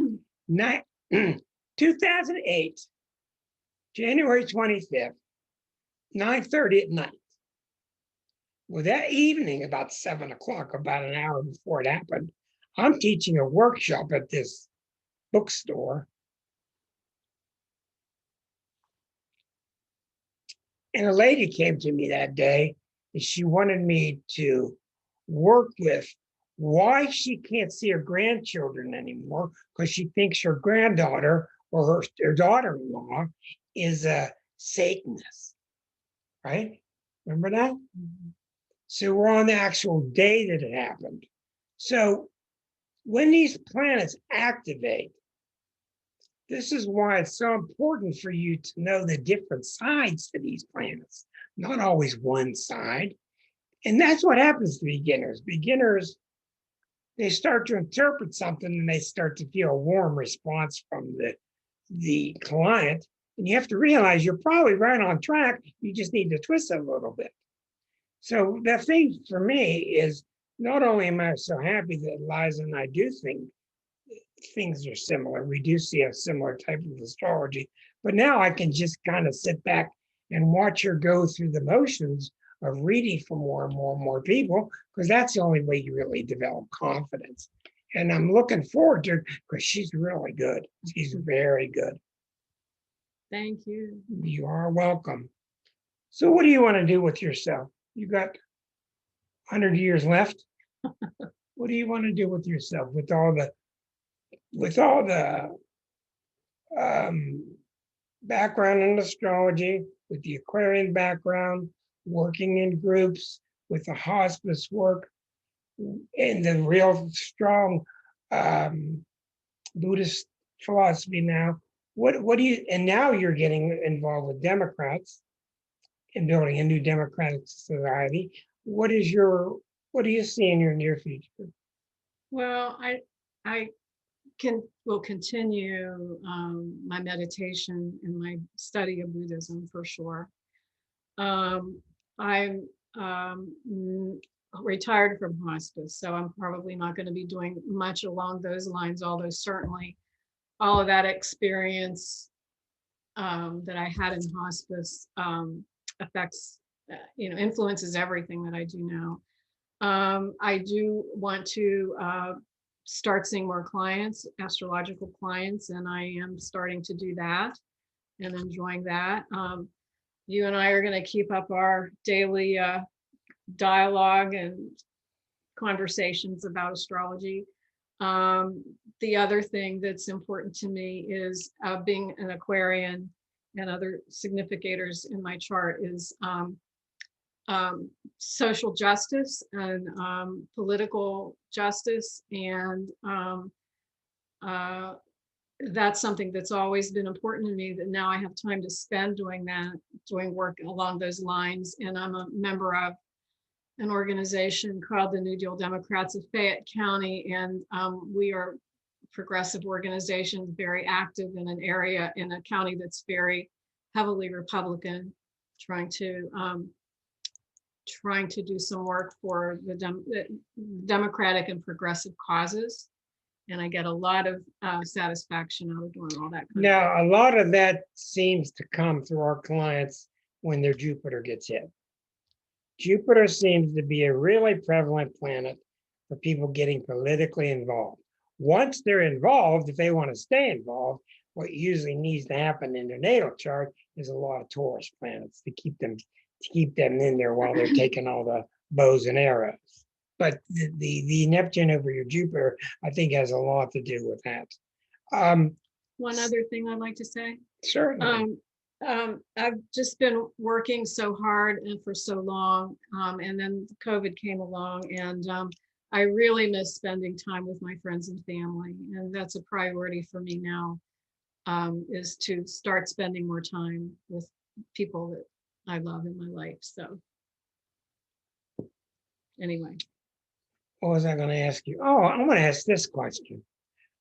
Speaker 1: 2008, January 25th, 9:30 at night. Well, that evening, about 7 o'clock, about an hour before it happened, I'm teaching a workshop at this bookstore. And a lady came to me that day, and she wanted me to work with why she can't see her grandchildren anymore, because she thinks her granddaughter or her daughter-in-law is a Satanist, right? Remember that? So we're on the actual day that it happened. So when these planets activate, this is why it's so important for you to know the different sides to these planets, not always one side. And that's what happens to beginners. Beginners, they start to interpret something and they start to feel a warm response from the client. And you have to realize you're probably right on track. You just need to twist it a little bit. So the thing for me is, not only am I so happy that Liza and I do think things are similar, we do see a similar type of astrology, but now I can just kind of sit back and watch her go through the motions of reading for more and more and more people, because that's the only way you really develop confidence. And I'm looking forward to it because she's really good. She's very good.
Speaker 2: thank you.
Speaker 1: You are welcome. So what do you want to do with yourself? You got 100 years left. What do you want to do with yourself with all the background in astrology, with the Aquarian background, working in groups, with the hospice work, and the real strong Buddhist philosophy now? What do you, and now you're getting involved with Democrats and building a new democratic society. What do you see in your near future?
Speaker 2: Well, I will continue my meditation and my study of Buddhism for sure. I'm retired from hospice, so I'm probably not going to be doing much along those lines, although certainly all of that experience that I had in hospice affects, influences everything that I do now. I do want to start seeing more clients, astrological clients, and I am starting to do that and enjoying that. You and I are going to keep up our daily dialogue and conversations about astrology. The other thing that's important to me is being an Aquarian, and other significators in my chart is social justice and political justice, and that's something that's always been important to me, that now I have time to spend doing that, doing work along those lines. And I'm a member of an organization called the New Deal Democrats of Fayette County, and we are a progressive organization, very active in an area, in a county that's very heavily Republican, trying to do some work for the democratic and progressive causes. And I get a lot of satisfaction out of doing all that.
Speaker 1: Now, a lot of that seems to come through our clients when their Jupiter gets hit. Jupiter seems to be a really prevalent planet for people getting politically involved. Once they're involved, if they want to stay involved, what usually needs to happen in their natal chart is a lot of Taurus planets to keep them in there while they're taking all the bows and arrows. but the Neptune over your Jupiter, I think, has a lot to do with that.
Speaker 2: One other thing I'd like to say.
Speaker 1: Certainly.
Speaker 2: I've just been working so hard and for so long, and then COVID came along, and I really miss spending time with my friends and family, and that's a priority for me now, is to start spending more time with people that I love in my life. So anyway.
Speaker 1: What was I going to ask you? Oh, I'm going to ask this question.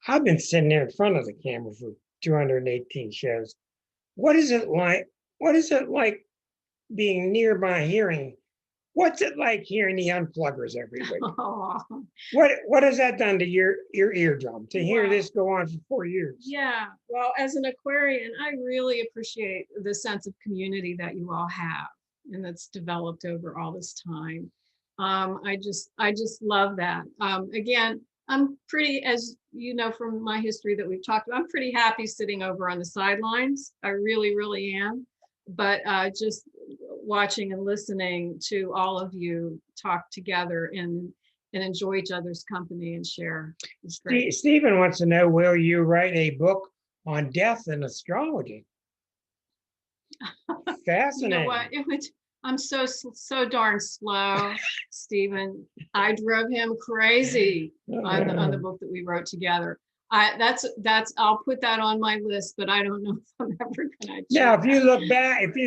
Speaker 1: I've been sitting there in front of the camera for 218 shows. What is it like? What is it like being nearby hearing? What's it like hearing the unpluggers every week?
Speaker 2: Oh,
Speaker 1: What has that done to your eardrum to hear
Speaker 2: Wow.
Speaker 1: this go on for 4 years?
Speaker 2: yeah. Well, as an Aquarian, I really appreciate the sense of community that you all have and that's developed over all this time. I just love that. Again, I'm pretty, as you know from my history that we've talked about, I'm pretty happy sitting over on the sidelines. I really, really am. But just watching and listening to all of you talk together and enjoy each other's company and share is great.
Speaker 1: Stephen wants to know, will you write a book on death and astrology?
Speaker 2: You
Speaker 1: Fascinating.
Speaker 2: know what? I'm so darn slow, Stephen. I drove him crazy on the book that we wrote together. I'll put that on my list, but I don't know if I'm ever gonna.
Speaker 1: Now, if you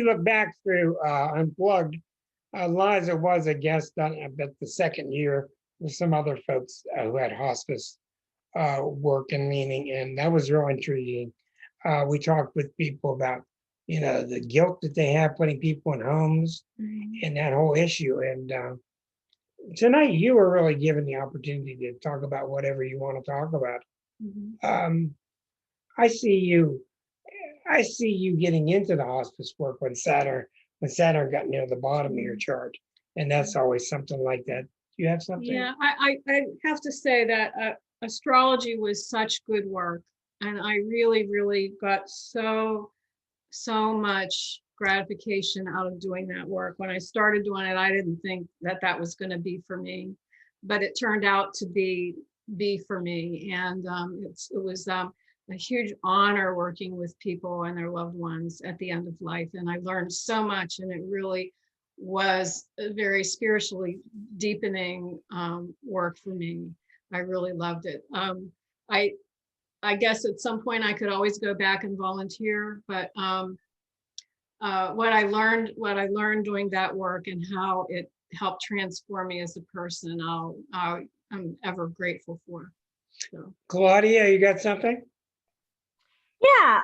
Speaker 1: look back through Unplugged, Liza was a guest on about the second year with some other folks who had hospice work and meaning, and that was real intriguing. We talked with people about, the guilt that they have putting people in homes and that whole issue. And tonight you were really given the opportunity to talk about whatever you want to talk about. I see you getting into the hospice work when Saturn got near the bottom of your chart, and that's always something like that. Do you have something?
Speaker 2: Yeah, I have to say that astrology was such good work, and I really, really got so much gratification out of doing that work. When I started doing it, I didn't think that was going to be for me, but it turned out to be for me, and it was a huge honor working with people and their loved ones at the end of life, and I learned so much, and it really was a very spiritually deepening work for me. I really loved it. I guess at some point I could always go back and volunteer, but what I learned doing that work and how it helped transform me as a person, I'm ever grateful for. So.
Speaker 1: Claudia, you got something?
Speaker 5: Yeah.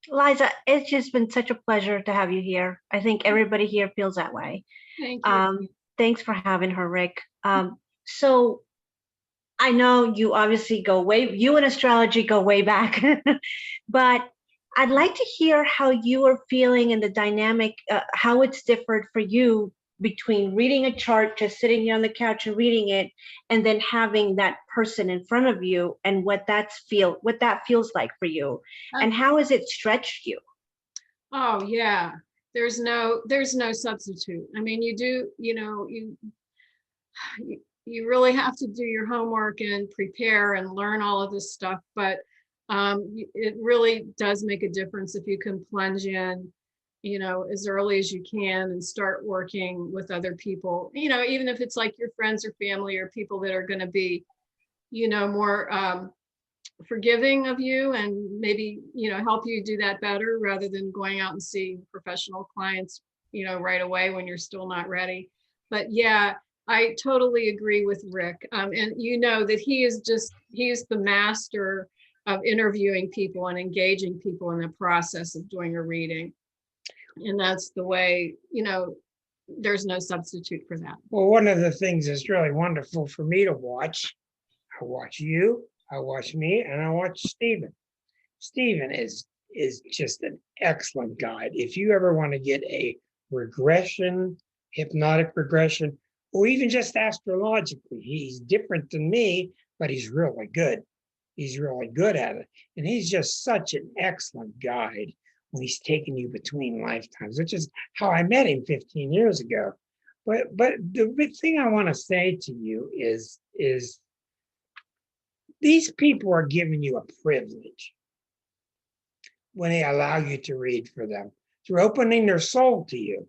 Speaker 5: Liza, it's just been such a pleasure to have you here. I think everybody here feels that way.
Speaker 2: Thank you.
Speaker 5: Thanks for having her, Rick. So I know you obviously you and astrology go way back, but I'd like to hear how you are feeling and the dynamic, how it's differed for you between reading a chart, just sitting here on the couch and reading it, and then having that person in front of you, and what that feels like for you, and how has it stretched you?
Speaker 2: Oh yeah, there's no substitute. I mean, you really have to do your homework and prepare and learn all of this stuff, but it really does make a difference if you can plunge in, as early as you can and start working with other people, even if it's like your friends or family or people that are going to be, more forgiving of you and maybe, help you do that better rather than going out and seeing professional clients, right away when you're still not ready. But yeah, I totally agree with Rick. And that he is the master of interviewing people and engaging people in the process of doing a reading. And that's the way, there's no substitute for that.
Speaker 1: Well, one of the things that's really wonderful for me to watch, I watch you, I watch me, and I watch Stephen. Stephen is just an excellent guide. If you ever want to get a regression, hypnotic regression, or even just astrologically, he's different than me, but he's really good. He's really good at it. And he's just such an excellent guide when he's taking you between lifetimes, which is how I met him 15 years ago. But the big thing I want to say to you is these people are giving you a privilege when they allow you to read for them. They're opening their soul to you.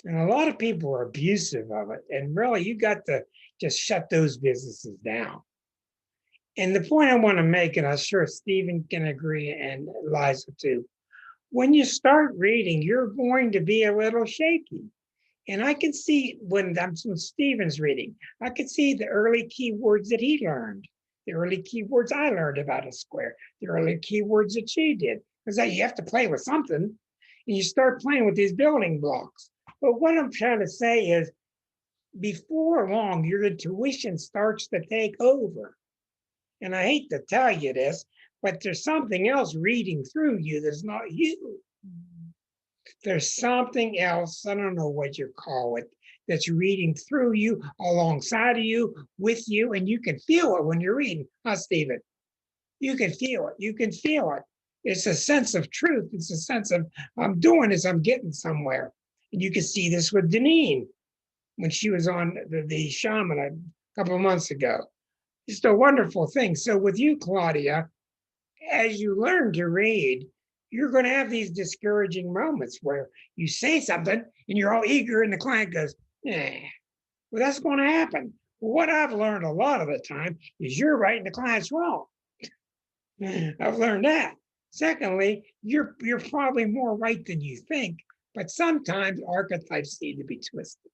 Speaker 1: And a lot of people are abusive of it. And really, you got to just shut those businesses down. And the point I want to make, and I'm sure Stephen can agree and Liza too, when you start reading, you're going to be a little shaky. And I can see when Stephen's reading, I could see the early keywords that he learned, the early keywords I learned about a square, the early keywords that she did. Because you have to play with something, and you start playing with these building blocks. But what I'm trying to say is, before long, your intuition starts to take over. And I hate to tell you this, but there's something else reading through you that's not you. There's something else, I don't know what you call it, that's reading through you, alongside of you, with you, and you can feel it when you're reading. Huh, Stephen? You can feel it. You can feel it. It's a sense of truth. It's a sense of, I'm doing this, I'm getting somewhere. And you can see this with Deneen when she was on the shaman a couple of months ago. It's a wonderful thing. So with you, Claudia, as you learn to read, you're going to have these discouraging moments where you say something and you're all eager and the client goes, eh. Well, that's going to happen. What I've learned a lot of the time is you're right and the client's wrong. I've learned that. Secondly, you're probably more right than you think, but sometimes archetypes need to be twisted.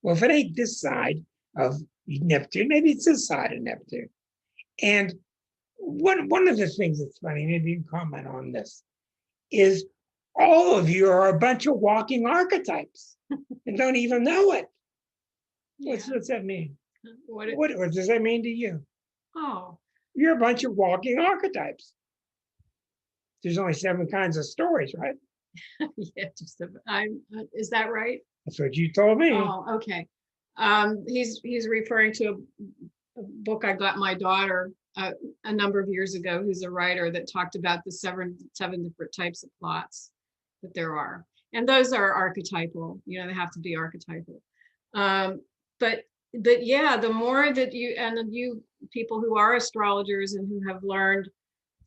Speaker 1: Well, if it ain't this side of Neptune, maybe it's this side of Neptune. And one of the things that's funny, maybe you can comment on this, is all of you are a bunch of walking archetypes and don't even know it. What's that mean? What does that mean to you?
Speaker 2: Oh,
Speaker 1: You're a bunch of walking archetypes. There's only 7 kinds of stories, right?
Speaker 2: yeah, is that right?
Speaker 1: That's what you told me.
Speaker 2: Oh, okay. He's referring to a book I got my daughter a number of years ago, who's a writer, that talked about the seven different types of plots that there are. And those are archetypal, they have to be archetypal. But yeah, the more that you people who are astrologers and who have learned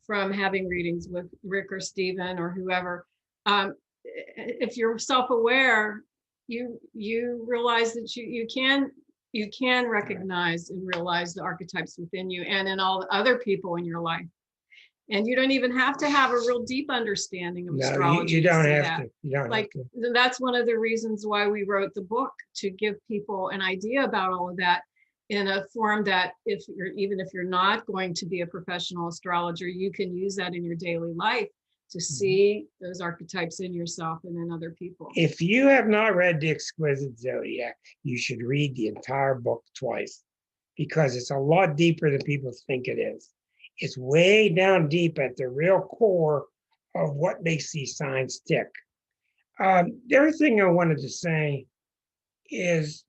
Speaker 2: from having readings with Rick or Stephen or whoever, if you're self-aware, you realize that you can recognize and realize the archetypes within you and in all the other people in your life. And you don't even have to have a real deep understanding of astrology.
Speaker 1: You don't have to. You don't
Speaker 2: like,
Speaker 1: have to.
Speaker 2: that's one of the reasons why we wrote the book, to give people an idea about all of that in a form that even if you're not going to be a professional astrologer, you can use that in your daily life to see those archetypes in yourself and in other people.
Speaker 1: If you have not read The Exquisite Zodiac, you should read the entire book twice, because it's a lot deeper than people think it is. It's way down deep at the real core of what makes these signs tick. The other thing I wanted to say is,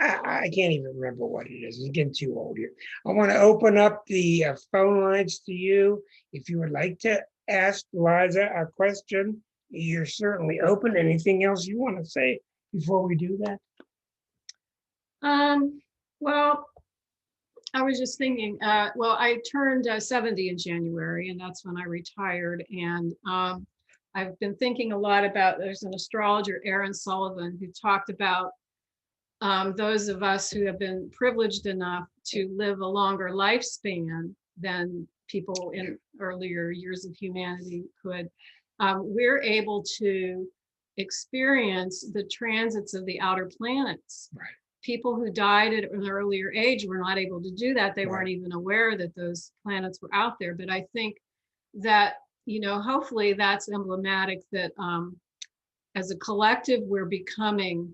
Speaker 1: I can't even remember what it is. I'm getting too old here. I want to open up the phone lines to you. If you would like to ask Liza a question, you're certainly open. Anything else you want to say before we do that?
Speaker 2: Well, I was just thinking, I turned 70 in January, and that's when I retired. And I've been thinking a lot about, there's an astrologer, Aaron Sullivan, who talked about those of us who have been privileged enough to live a longer lifespan than people in earlier years of humanity could. We're able to experience the transits of the outer planets.
Speaker 1: Right.
Speaker 2: People who died at an earlier age were not able to do that. They weren't even aware that those planets were out there. But I think that, hopefully that's emblematic that as a collective, we're becoming,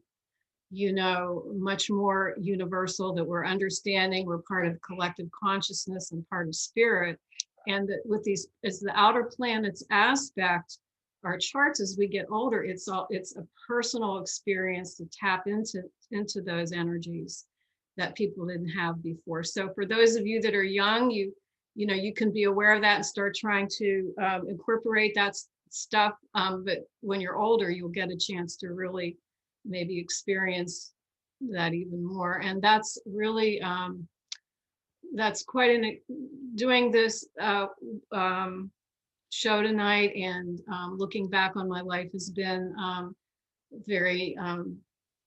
Speaker 2: much more universal, that we're understanding, we're part of collective consciousness and part of spirit. And that with these, as the outer planets aspect our charts as we get older, it's a personal experience to tap into those energies that people didn't have before. So for those of you that are young, you can be aware of that and start trying to incorporate that stuff. But when you're older, you'll get a chance to really maybe experience that even more. And that's really, that's quite doing this show tonight and looking back on my life has been very,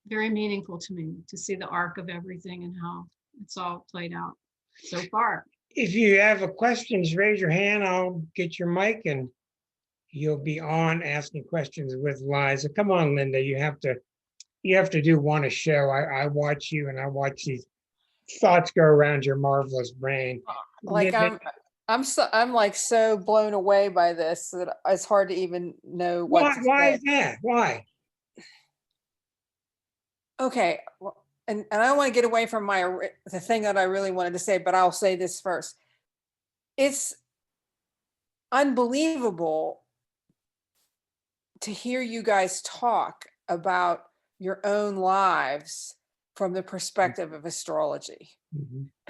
Speaker 2: very meaningful to me to see the arc of everything and how it's all played out so far.
Speaker 1: If you have a questions, raise your hand. I'll get your mic and you'll be on asking questions with Liza. Come on, Linda. You have to do one a show. I watch you and I watch these thoughts go around your marvelous brain.
Speaker 6: Like
Speaker 1: Linda,
Speaker 6: I'm like so blown away by this that it's hard to even know what to
Speaker 1: why
Speaker 6: say.
Speaker 1: is that? Why?
Speaker 6: Okay, well, and I don't want to get away from the thing that I really wanted to say, but I'll say this first. It's unbelievable to hear you guys talk about your own lives from the perspective of astrology,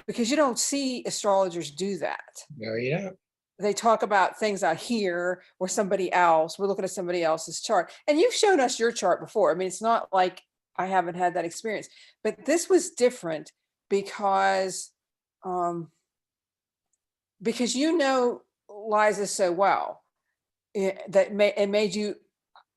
Speaker 6: because you don't see astrologers do that.
Speaker 1: No, you don't.
Speaker 6: They talk about things out here or somebody else. We're looking at somebody else's chart, and you've shown us your chart before. I mean, it's not like I haven't had that experience, but this was different because you know Liza so well that it made you.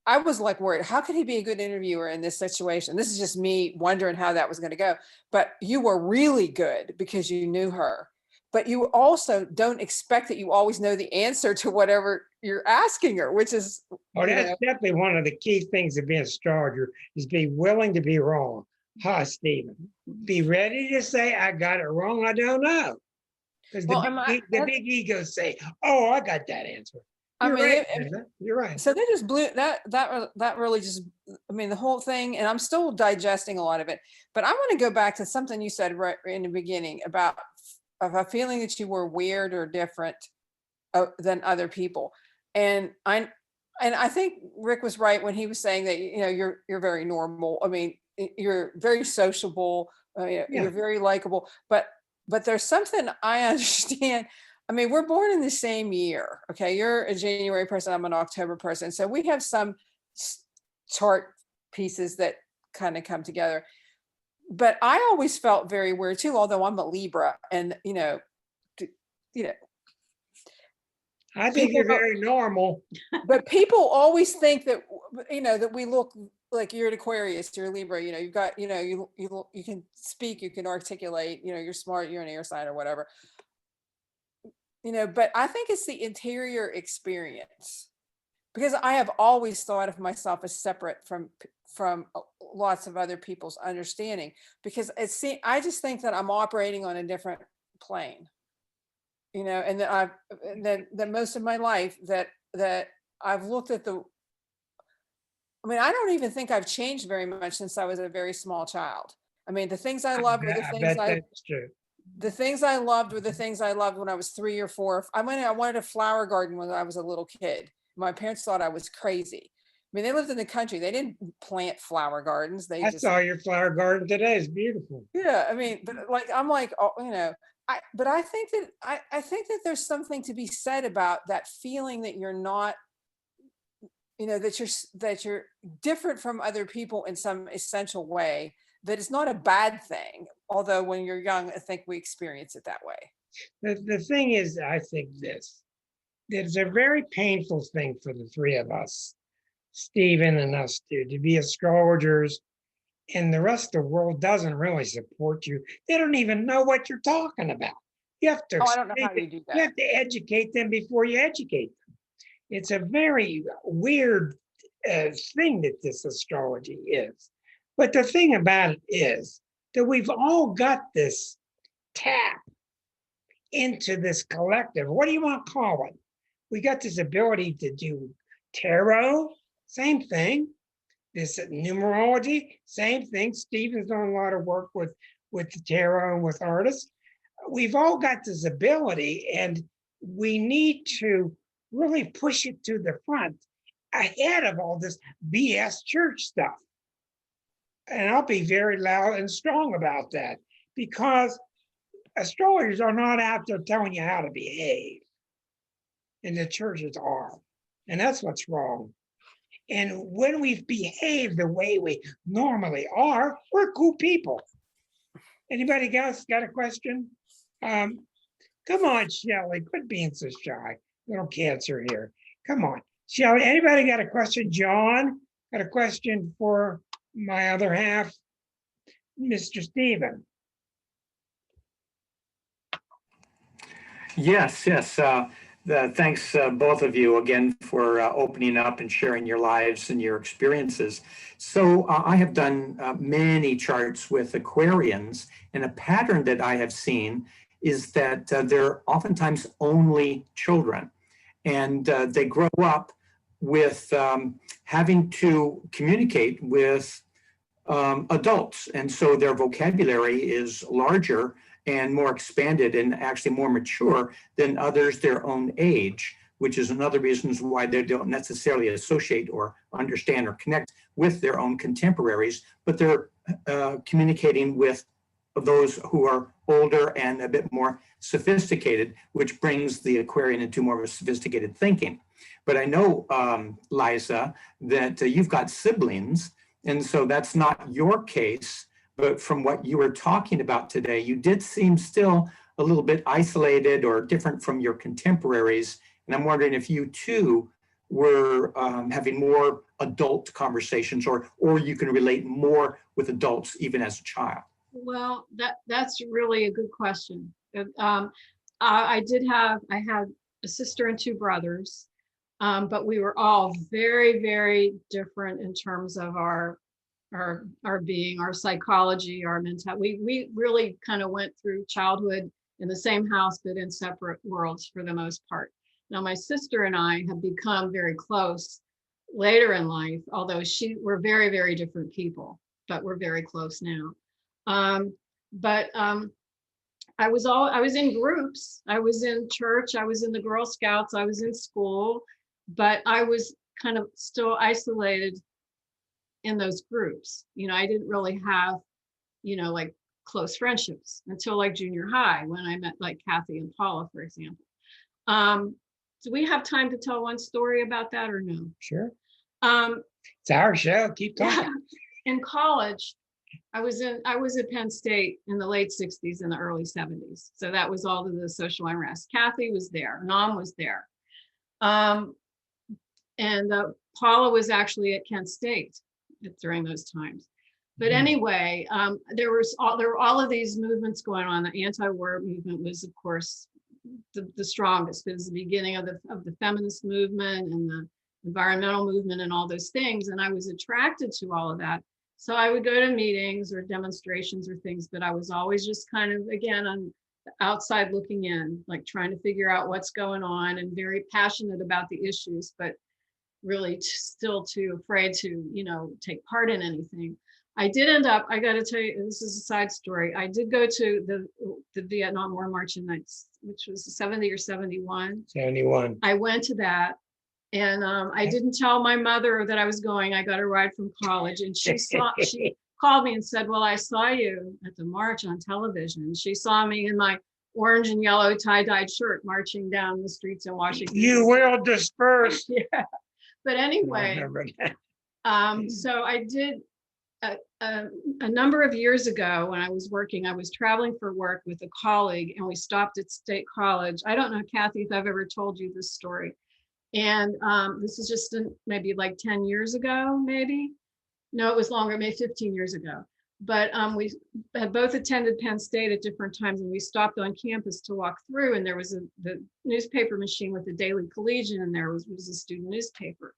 Speaker 6: I was like worried, how could he be a good interviewer in this situation? This is just me wondering how that was going to go. But you were really good because you knew her. But you also don't expect that you always know the answer to whatever you're asking her, which is.
Speaker 1: Oh, that's definitely one of the key things of being an astrologer is be willing to be wrong. Huh, Stephen? Be ready to say, I got it wrong, I don't know. Because the big egos say, oh, I got that answer. You're right, Linda. You're right.
Speaker 6: So they just blew that really just, I mean, the whole thing, and I'm still digesting a lot of it, but I want to go back to something you said right in the beginning about a feeling that you were weird or different than other people. And I think Rick was right when he was saying that, you know, you're very normal. I mean, you're very sociable, you're very likable, but there's something I understand. I mean, we're born in the same year. Okay. You're a January person. I'm an October person. So we have some chart pieces that kind of come together. But I always felt very weird too, although I'm a Libra and,
Speaker 1: I think you're very normal.
Speaker 6: But people always think that, that we look like you're an Aquarius, you're a Libra, you've got, you can speak, you can articulate, you're smart, you're an air sign or whatever. But I think it's the interior experience, because I have always thought of myself as separate from lots of other people's understanding, because I just think that I'm operating on a different plane, and that most of my life that I've looked at I don't even think I've changed very much since I was a very small child. I mean, the things I love were the things
Speaker 1: that's true.
Speaker 6: The things I loved were the things I loved when I was 3 or 4. I wanted a flower garden when I was a little kid. My parents thought I was crazy. I mean, they lived in the country. They didn't plant flower gardens.
Speaker 1: I saw your flower garden today. It's beautiful.
Speaker 6: Yeah, I mean, but I'm like, but I think that there's something to be said about that feeling that you're not, that you're different from other people in some essential way. That it's not a bad thing, although when you're young, I think we experience it that way.
Speaker 1: The thing is, I think that it's a very painful thing for the three of us, Stephen and us two, to be astrologers, and the rest of the world doesn't really support you. They don't even know what you're talking about. You have to.
Speaker 6: I don't know how you do that.
Speaker 1: You have to educate them before you educate them. It's a very weird thing that this astrology is. But the thing about it is that we've all got this tap into this collective. What do you want to call it? We got this ability to do tarot, same thing. This numerology, same thing. Stephen's done a lot of work with the tarot and with artists. We've all got this ability, and we need to really push it to the front ahead of all this BS church stuff. And I'll be very loud and strong about that, because astrologers are not out there telling you how to behave, and the churches are. And that's what's wrong. And when we behave the way we normally are, we're cool people. Anybody else got a question? Come on, Shelley, quit being so shy. Little cancer here. Come on. Shelley, anybody got a question? John, got a question for my other half, Mr. Stephen?
Speaker 3: Yes, yes. Thanks, both of you, again, for opening up and sharing your lives and your experiences. So I have done many charts with Aquarians, and a pattern that I have seen is that they're oftentimes only children, and they grow up with having to communicate with adults. And so their vocabulary is larger and more expanded and actually more mature than others their own age, which is another reason why they don't necessarily associate or understand or connect with their own contemporaries, but they're communicating with those who are older and a bit more sophisticated, which brings the Aquarian into more of a sophisticated thinking. But I know, Liza, that you've got siblings, and so that's not your case. But from what you were talking about today, you did seem still a little bit isolated or different from your contemporaries. And I'm wondering if you too were having more adult conversations, or you can relate more with adults even as a child.
Speaker 2: Well, that's really a good question. I had a sister and two brothers, but we were all very, very different in terms of our being, our psychology, our mentality. We really kind of went through childhood in the same house, but in separate worlds for the most part. Now, my sister and I have become very close later in life, although we're very, very different people, but we're very close now. I was in groups. I was in church. I was in the Girl Scouts. I was in school, but I was kind of still isolated in those groups. I didn't really have, like close friendships until like junior high, when I met like Kathy and Paula, for example. Do we have time to tell one story about that or no?
Speaker 1: Sure.
Speaker 2: It's
Speaker 1: our show. Keep talking.
Speaker 2: In college, I was at Penn State in the late 60s and the early 70s. So that was all of the social unrest. Kathy was there. Nam was there. And Paula was actually at Kent State during those times. But anyway, there were all of these movements going on. The anti-war movement was, of course, the strongest. It was the beginning of the feminist movement and the environmental movement and all those things. And I was attracted to all of that. So I would go to meetings or demonstrations or things, but I was always just kind of, again, on the outside looking in, like trying to figure out what's going on, and very passionate about the issues, but really still too afraid to, take part in anything. I did end up, I got to tell you, this is a side story. I did go to the Vietnam War March in which was 70 or 71.
Speaker 1: 71.
Speaker 2: I went to that. And I didn't tell my mother that I was going. I got a ride from college, and she called me and said, well, I saw you at the march on television. And she saw me in my orange and yellow tie-dyed shirt marching down the streets in Washington.
Speaker 1: You will disperse.
Speaker 2: Yeah. But anyway, so I did a number of years ago when I was traveling for work with a colleague, and we stopped at State College. I don't know, Kathy, if I've ever told you this story. And this is just maybe like 10 years ago, maybe. No, it was longer, maybe 15 years ago. But we had both attended Penn State at different times, and we stopped on campus to walk through, and there was the newspaper machine with the Daily Collegian, and there was a student newspaper.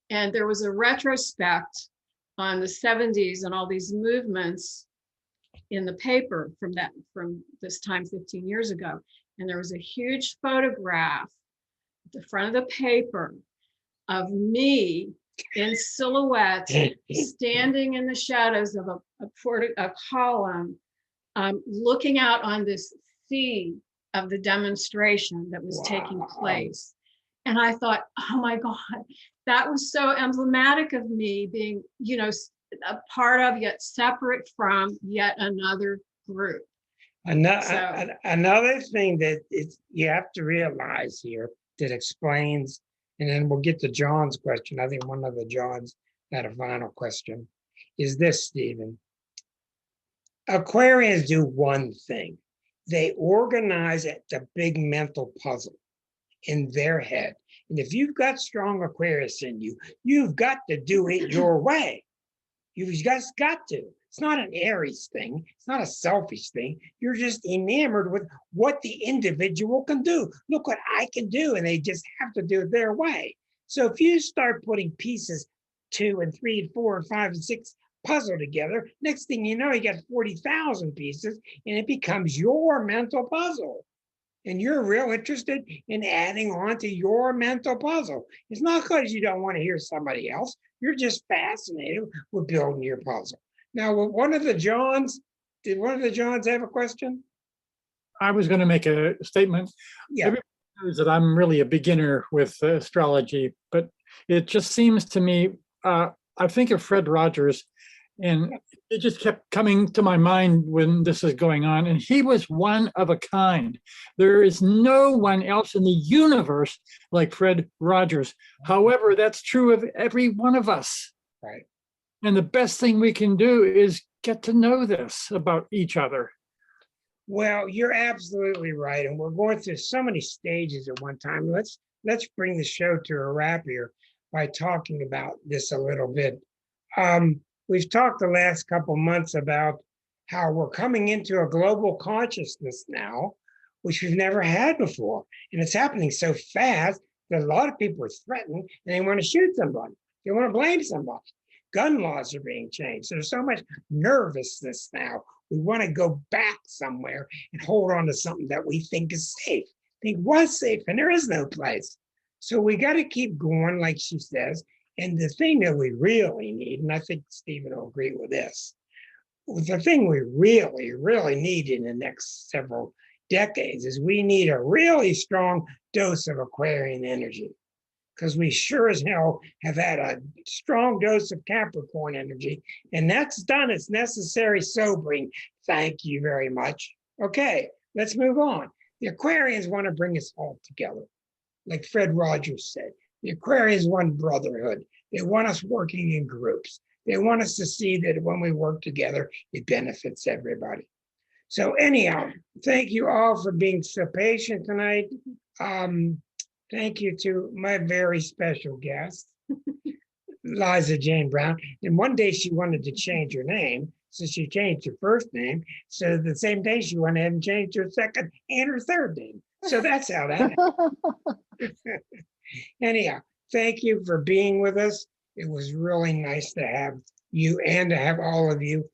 Speaker 2: And there was a retrospect on the 70s and all these movements in the paper from this time 15 years ago. And there was a huge photograph the front of the paper of me in silhouette standing in the shadows of a column, looking out on this sea of the demonstration that was taking place. And I thought, oh my God, that was so emblematic of me being, a part of, yet separate from yet another group.
Speaker 1: Another thing that you have to realize here, that explains and then we'll get to John's question. I think one of the Johns had a final question. Is this, Stephen? Aquarians do one thing. They organize the big mental puzzle in their head. And if you've got strong Aquarius in you, you've got to do it your way. You've just got to. It's not an Aries thing. It's not a selfish thing. You're just enamored with what the individual can do. Look what I can do. And they just have to do it their way. So if you start putting pieces 2 and 3 and 4 and 5 and 6 puzzle together, next thing you know, you got 40,000 pieces and it becomes your mental puzzle. And you're real interested in adding on to your mental puzzle. It's not because you don't want to hear somebody else. You're just fascinated with building your puzzle. Now, did one of the Johns have a question?
Speaker 7: I was going to make a statement.
Speaker 1: Yeah.
Speaker 7: Everybody knows that I'm really a beginner with astrology, but it just seems to me, I think of Fred Rogers, and it just kept coming to my mind when this is going on. And he was one of a kind. There is no one else in the universe like Fred Rogers. However, that's true of every one of us.
Speaker 1: Right.
Speaker 7: And the best thing we can do is get to know this about each other.
Speaker 1: Well, you're absolutely right. And we're going through so many stages at one time. Let's bring the show to a wrap here by talking about this a little bit. We've talked the last couple months about how we're coming into a global consciousness now, which we've never had before. And it's happening so fast that a lot of people are threatened and they want to shoot somebody. They want to blame somebody. Gun laws are being changed. There's so much nervousness now. We want to go back somewhere and hold on to something that we think is safe, think was safe, and there is no place. So we got to keep going, like she says. And the thing that we really need, and I think Stephen will agree with this, the thing we really, really need in the next several decades is we need a really strong dose of Aquarian energy, because we sure as hell have had a strong dose of Capricorn energy, and that's done its necessary sobering. Thank you very much. Okay, let's move on. The Aquarians want to bring us all together. Like Fred Rogers said, the Aquarians want brotherhood. They want us working in groups. They want us to see that when we work together, it benefits everybody. So anyhow, thank you all for being so patient tonight. Thank you to my very special guest, Liza Jane Brown. And one day she wanted to change her name, so she changed her first name. So the same day she went ahead and changed her second and her third name. So that's how that happened. Anyhow, thank you for being with us. It was really nice to have you and to have all of you.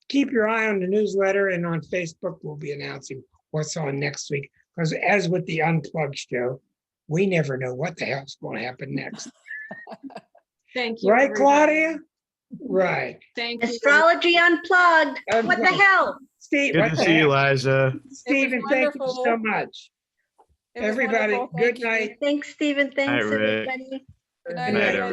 Speaker 1: Keep your eye on the newsletter, and on Facebook, we'll be announcing what's on next week. Because as with the Unplugged show, we never know what the hell's going to happen next.
Speaker 2: Thank you.
Speaker 1: Right,
Speaker 2: everybody.
Speaker 1: Claudia? Right.
Speaker 2: Thank you.
Speaker 5: Astrology Unplugged. What the hell?
Speaker 1: Steve,
Speaker 4: Good
Speaker 1: what
Speaker 4: to
Speaker 1: the
Speaker 4: see you,
Speaker 1: heck?
Speaker 4: Liza.
Speaker 1: Stephen, thank you
Speaker 6: wonderful.
Speaker 1: so much.
Speaker 6: It was
Speaker 1: Everybody,
Speaker 6: wonderful.
Speaker 1: good
Speaker 6: Thank you.
Speaker 1: night.
Speaker 5: Thanks, Stephen. Thanks,
Speaker 4: Rick.
Speaker 5: everybody.
Speaker 6: Good
Speaker 1: Good
Speaker 6: night,
Speaker 1: night,
Speaker 6: everybody.